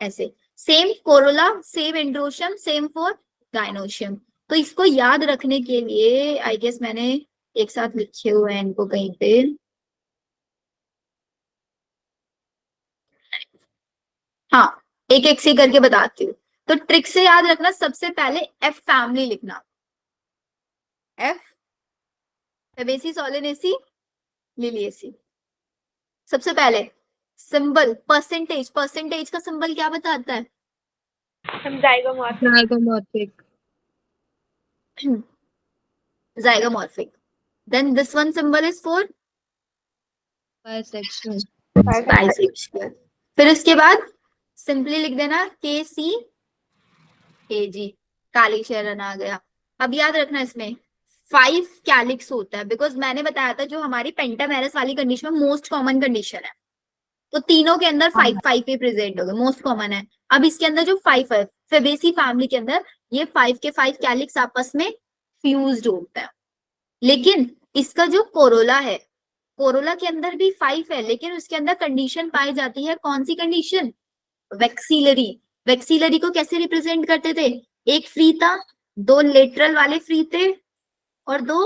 [SPEAKER 1] ऐसे same Corolla, same androecium, same for gynoecium. तो इसको याद रखने के लिए आई गेस मैंने एक साथ लिखे हुए हैं इनको कहीं पे। हाँ, एक एक से करके बताती हूँ। तो ट्रिक से याद रखना, सबसे पहले एफ फैमिली लिखना, एफ फेबेसी, सोलेनेसी, लिलिएसी। सबसे पहले सिंबल परसेंटेज, परसेंटेज का सिंबल क्या बताता है?
[SPEAKER 5] हम zygomorphic.
[SPEAKER 1] Zygomorphic. Then this one symbol is for
[SPEAKER 4] bisexual.
[SPEAKER 1] Bisexual. फिर इसके बाद सिंपली लिख देना के सी के जी, काली चरण आ गया। अब याद रखना इसमें 5 कैलिक्स होता है, बिकॉज मैंने बताया था जो हमारी पेंटामेरस वाली कंडीशन में मोस्ट कॉमन कंडीशन है, तो तीनों के अंदर 5 ही प्रेजेंट हो गए, मोस्ट कॉमन है। अब इसके अंदर जो 5 है फेबेसी फैमिली के अंदर, ये 5 के 5 कैलिक्स आपस में फ्यूज्ड होता है। लेकिन इसका जो कोरोला है, कोरोला के अंदर भी 5 है, लेकिन उसके अंदर कंडीशन पाई जाती है, कौन सी कंडीशन? वैक्सीलरी। वैक्सीलरी को कैसे रिप्रेजेंट करते थे? एक फ्री था, 2 लेटरल वाले फ्री थे और 2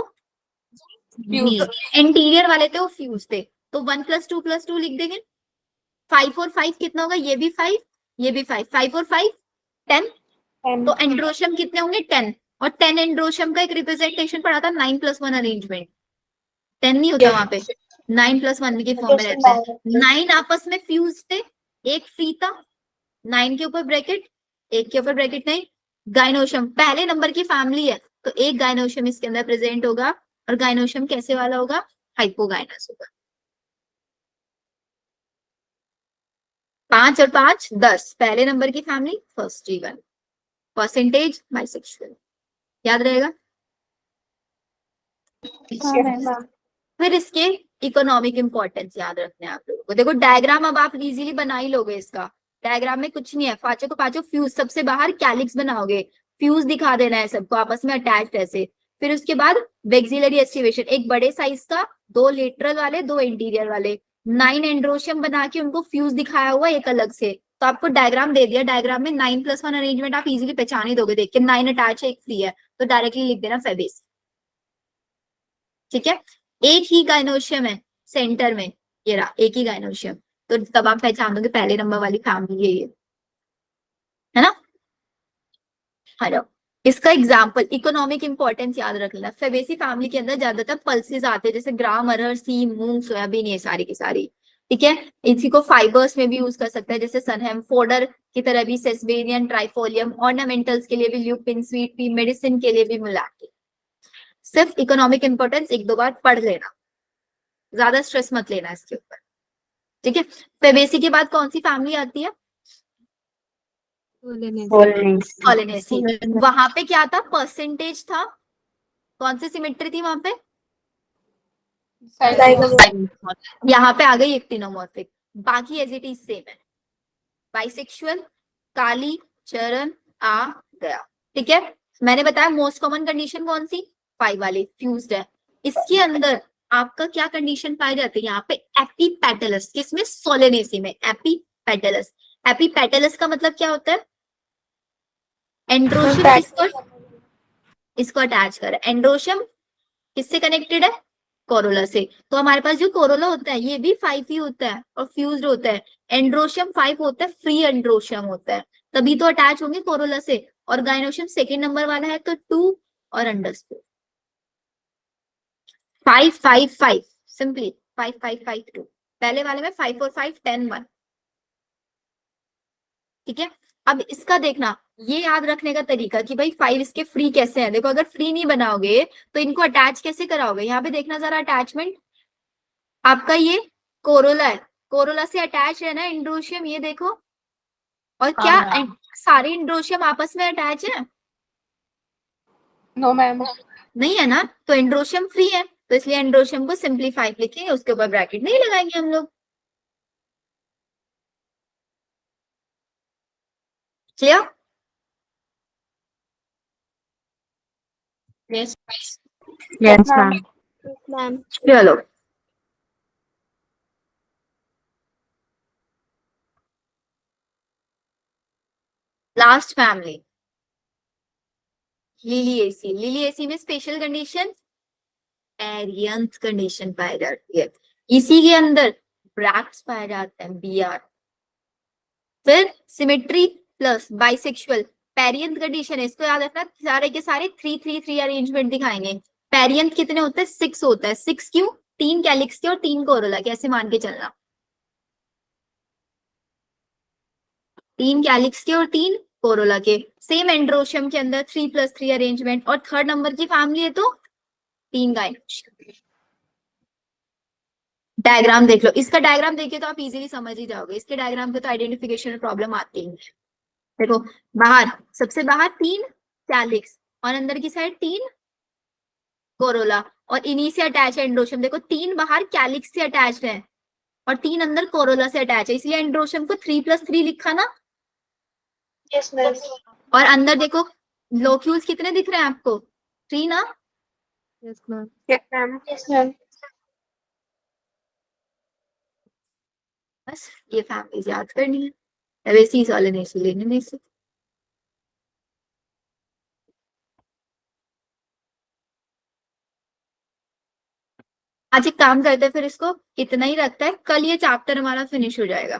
[SPEAKER 1] इंटीरियर वाले थे वो फ्यूज थे। तो 1 + 2 + 2 लिख देंगे। 5 और 5 कितना होगा? ये भी 5, ये भी 5, 5 और 5 10। तो एंड्रोशियम कितने होंगे? 10। और 10 एंड्रोशियम का एक रिप्रेजेंटेशन पड़ा था 9 + 1 अरेंजमेंट। 10 नहीं होता वहां पे, 9 + 1 के फॉर्म में रहता है। 9 आपस में फ्यूज थे, एक फ्री था, 9 के ऊपर ब्रैकेट, 1 के ऊपर ब्रैकेट नहीं। गायनोशियम पहले नंबर की फैमिली है, तो एक गायनोशियम इसके अंदर प्रेजेंट होगा। और गायनोशियम कैसे वाला होगा? हाइपोगाइनस होगा। 5 और 5 10, पहले नंबर की family, first G1। Percentage bisexual, याद रहेगा। फिर इसके इकोनॉमिक इंपॉर्टेंस याद रखने हैं आप लोगों को। देखो डायग्राम अब आप इजीली बना ही लोगे इसका, डायग्राम में कुछ नहीं है, पांचों को पांचों फ्यूज, सबसे बाहर कैलिक्स बनाओगे, फ्यूज दिखा देना है सबको आपस में अटैच्ड ऐसे। फिर उसके बाद वेक्सिलरी एस्टिवेशन, एक बड़े साइज का, 2 लेटरल वाले 2 इंटीरियर वाले, 9 एंड्रोशियम बना के उनको फ्यूज दिखाया हुआ एक अलग से। तो आपको डायग्राम दे दिया, डायग्राम में 9 + 1 अरेंजमेंट आप इजीली पहचान ही दोगे देख के, 9 अटैच है एक फ्री है, तो डायरेक्टली लिख देना फेबेसी। ठीक है, एक ही गायनोशियम है सेंटर में, ये रहा एक ही गायनोशियम, तो तब आप पहचान दोगे पहले नंबर वाली फैमिली ये है ना। हेलो, इसका एग्जाम्पल इकोनॉमिक इंपॉर्टेंस याद रख लेना। फेबेसी फैमिली के अंदर ज्यादातर पल्सेस आते हैं, जैसे ग्राम, अरहर, सीम, मूंग, सोयाबीन, ये सारी की सारी। ठीक है, इसी को फाइबर्स में भी यूज कर सकते हैं, जैसे सनहेम, फोडर की तरह भी, सेसबेरियन, ट्राइफोलियम, ऑर्नामेंटल्स के लिए भी ल्यूपिन, स्वीट पी, मेडिसिन के लिए भी मुलाटी। सिर्फ इकोनॉमिक इंपॉर्टेंस 1-2 बार पढ़ लेना, ज्यादा स्ट्रेस मत लेना इसके ऊपर। ठीक है, फेबेसी के बाद कौन सी फैमिली आती है? सोलेनेसी। वहां पे क्या था? परसेंटेज था, कौन सी सिमेट्री थी वहां पे? यहाँ पे आ गई एक्टिनोमॉर्फिक, बाकी एज इट इज सेम है। बाइसेक्सुअल, काली चरण आ गया। ठीक है, मैंने बताया मोस्ट कॉमन कंडीशन कौन सी? 5 वाली, फ्यूज्ड है। इसके अंदर आपका क्या कंडीशन पाई जाती है? यहाँ पे एपीपेटलस, किसमें? सोलेनेसी में। एपीपेटलस, एपीपेटलस का मतलब क्या होता है? एंड्रोशियम इसको अटैच कर, एंड्रोशियम किससे कनेक्टेड है? कोरोला से। तो हमारे पास जो कोरोला होता है ये भी 5 ही होता है और फ्यूज्ड होता है। एंड्रोशियम 5 होता है, फ्री एंड्रोशियम होता है, तभी तो अटैच होंगे कोरोला से। और गायनोशियम सेकेंड नंबर वाला है तो 2 और अंडरस्कोर 5 5 5, सिंपली 5 5 5 2। पहले वाले में 5 और 5 10 1। ठीक है, अब इसका देखना, ये याद रखने का तरीका कि भाई 5 इसके फ्री कैसे हैं। देखो अगर फ्री नहीं बनाओगे तो इनको अटैच कैसे कराओगे? यहाँ पे देखना जरा अटैचमेंट, आपका ये कोरोला है, कोरोला से अटैच है ना एंड्रोशियम, ये देखो। और क्या सारे एंड्रोशियम आपस में अटैच है?
[SPEAKER 2] नो मैम,
[SPEAKER 1] नहीं है ना, तो एंड्रोशियम फ्री है, तो इसलिए एंड्रोशियम को सिंप्लीफाइड लिखेंगे, उसके ऊपर ब्रैकेट नहीं लगाएंगे हम लोग। Clear?
[SPEAKER 4] Yes.
[SPEAKER 6] Yes, ma'am.
[SPEAKER 3] Ma'am
[SPEAKER 1] चलो लास्ट फैमिली लिलिएसी। लिलिएसी में स्पेशल कंडीशन एरियंथ कंडीशन पाई जाती है, इसी के अंदर ब्रैक्ट्स पाए जाते हैं, बीआर। फिर symmetry plus bisexual perianth condition है, इसको याद रखना, सारे के सारे 3-3-3 अरेंजमेंट दिखाएंगे। पेरियंथ कितने होते हैं? 6 होता है। 6 क्यों? 3 कैलिक्स के और 3 कोरोला के, ऐसे मान के चलना। 3 कैलिक्स के और 3 कोरोला के। सेम एंड्रोशियम के अंदर 3+3 अरेंजमेंट, और थर्ड नंबर की फैमिली है तो 3 गायनेशियम। डायग्राम देख लो, इसका डायग्राम देखिए तो आप इजीली समझ ही जाओगे। इसके डायग्राम पे तो आइडेंटिफिकेशन में प्रॉब्लम आती ही नहीं। देखो बाहर, सबसे बाहर 3 कैलिक्स और अंदर की साइड 3 कोरोला, और इन्हीं से अटैच है एंड्रोशियम। देखो 3 बाहर कैलिक्स से अटैच्ड है और 3 अंदर कोरोला से अटैच है, इसलिए एंड्रोशियम को 3+3 लिखा ना।
[SPEAKER 3] यस मैम
[SPEAKER 1] और अंदर देखो लोक्यूल्स कितने दिख रहे हैं आपको? 3 ना।
[SPEAKER 6] Yes, ma'am.
[SPEAKER 2] Yes, ma'am.
[SPEAKER 3] Yes ma'am
[SPEAKER 1] बस ये फैमिलीज याद करनी है, वैसे ही सॉलिनेसी लेने नहीं से। आज एक काम करते हैं, फिर इसको इतना ही रखता है, कल ये चैप्टर हमारा फिनिश हो जाएगा।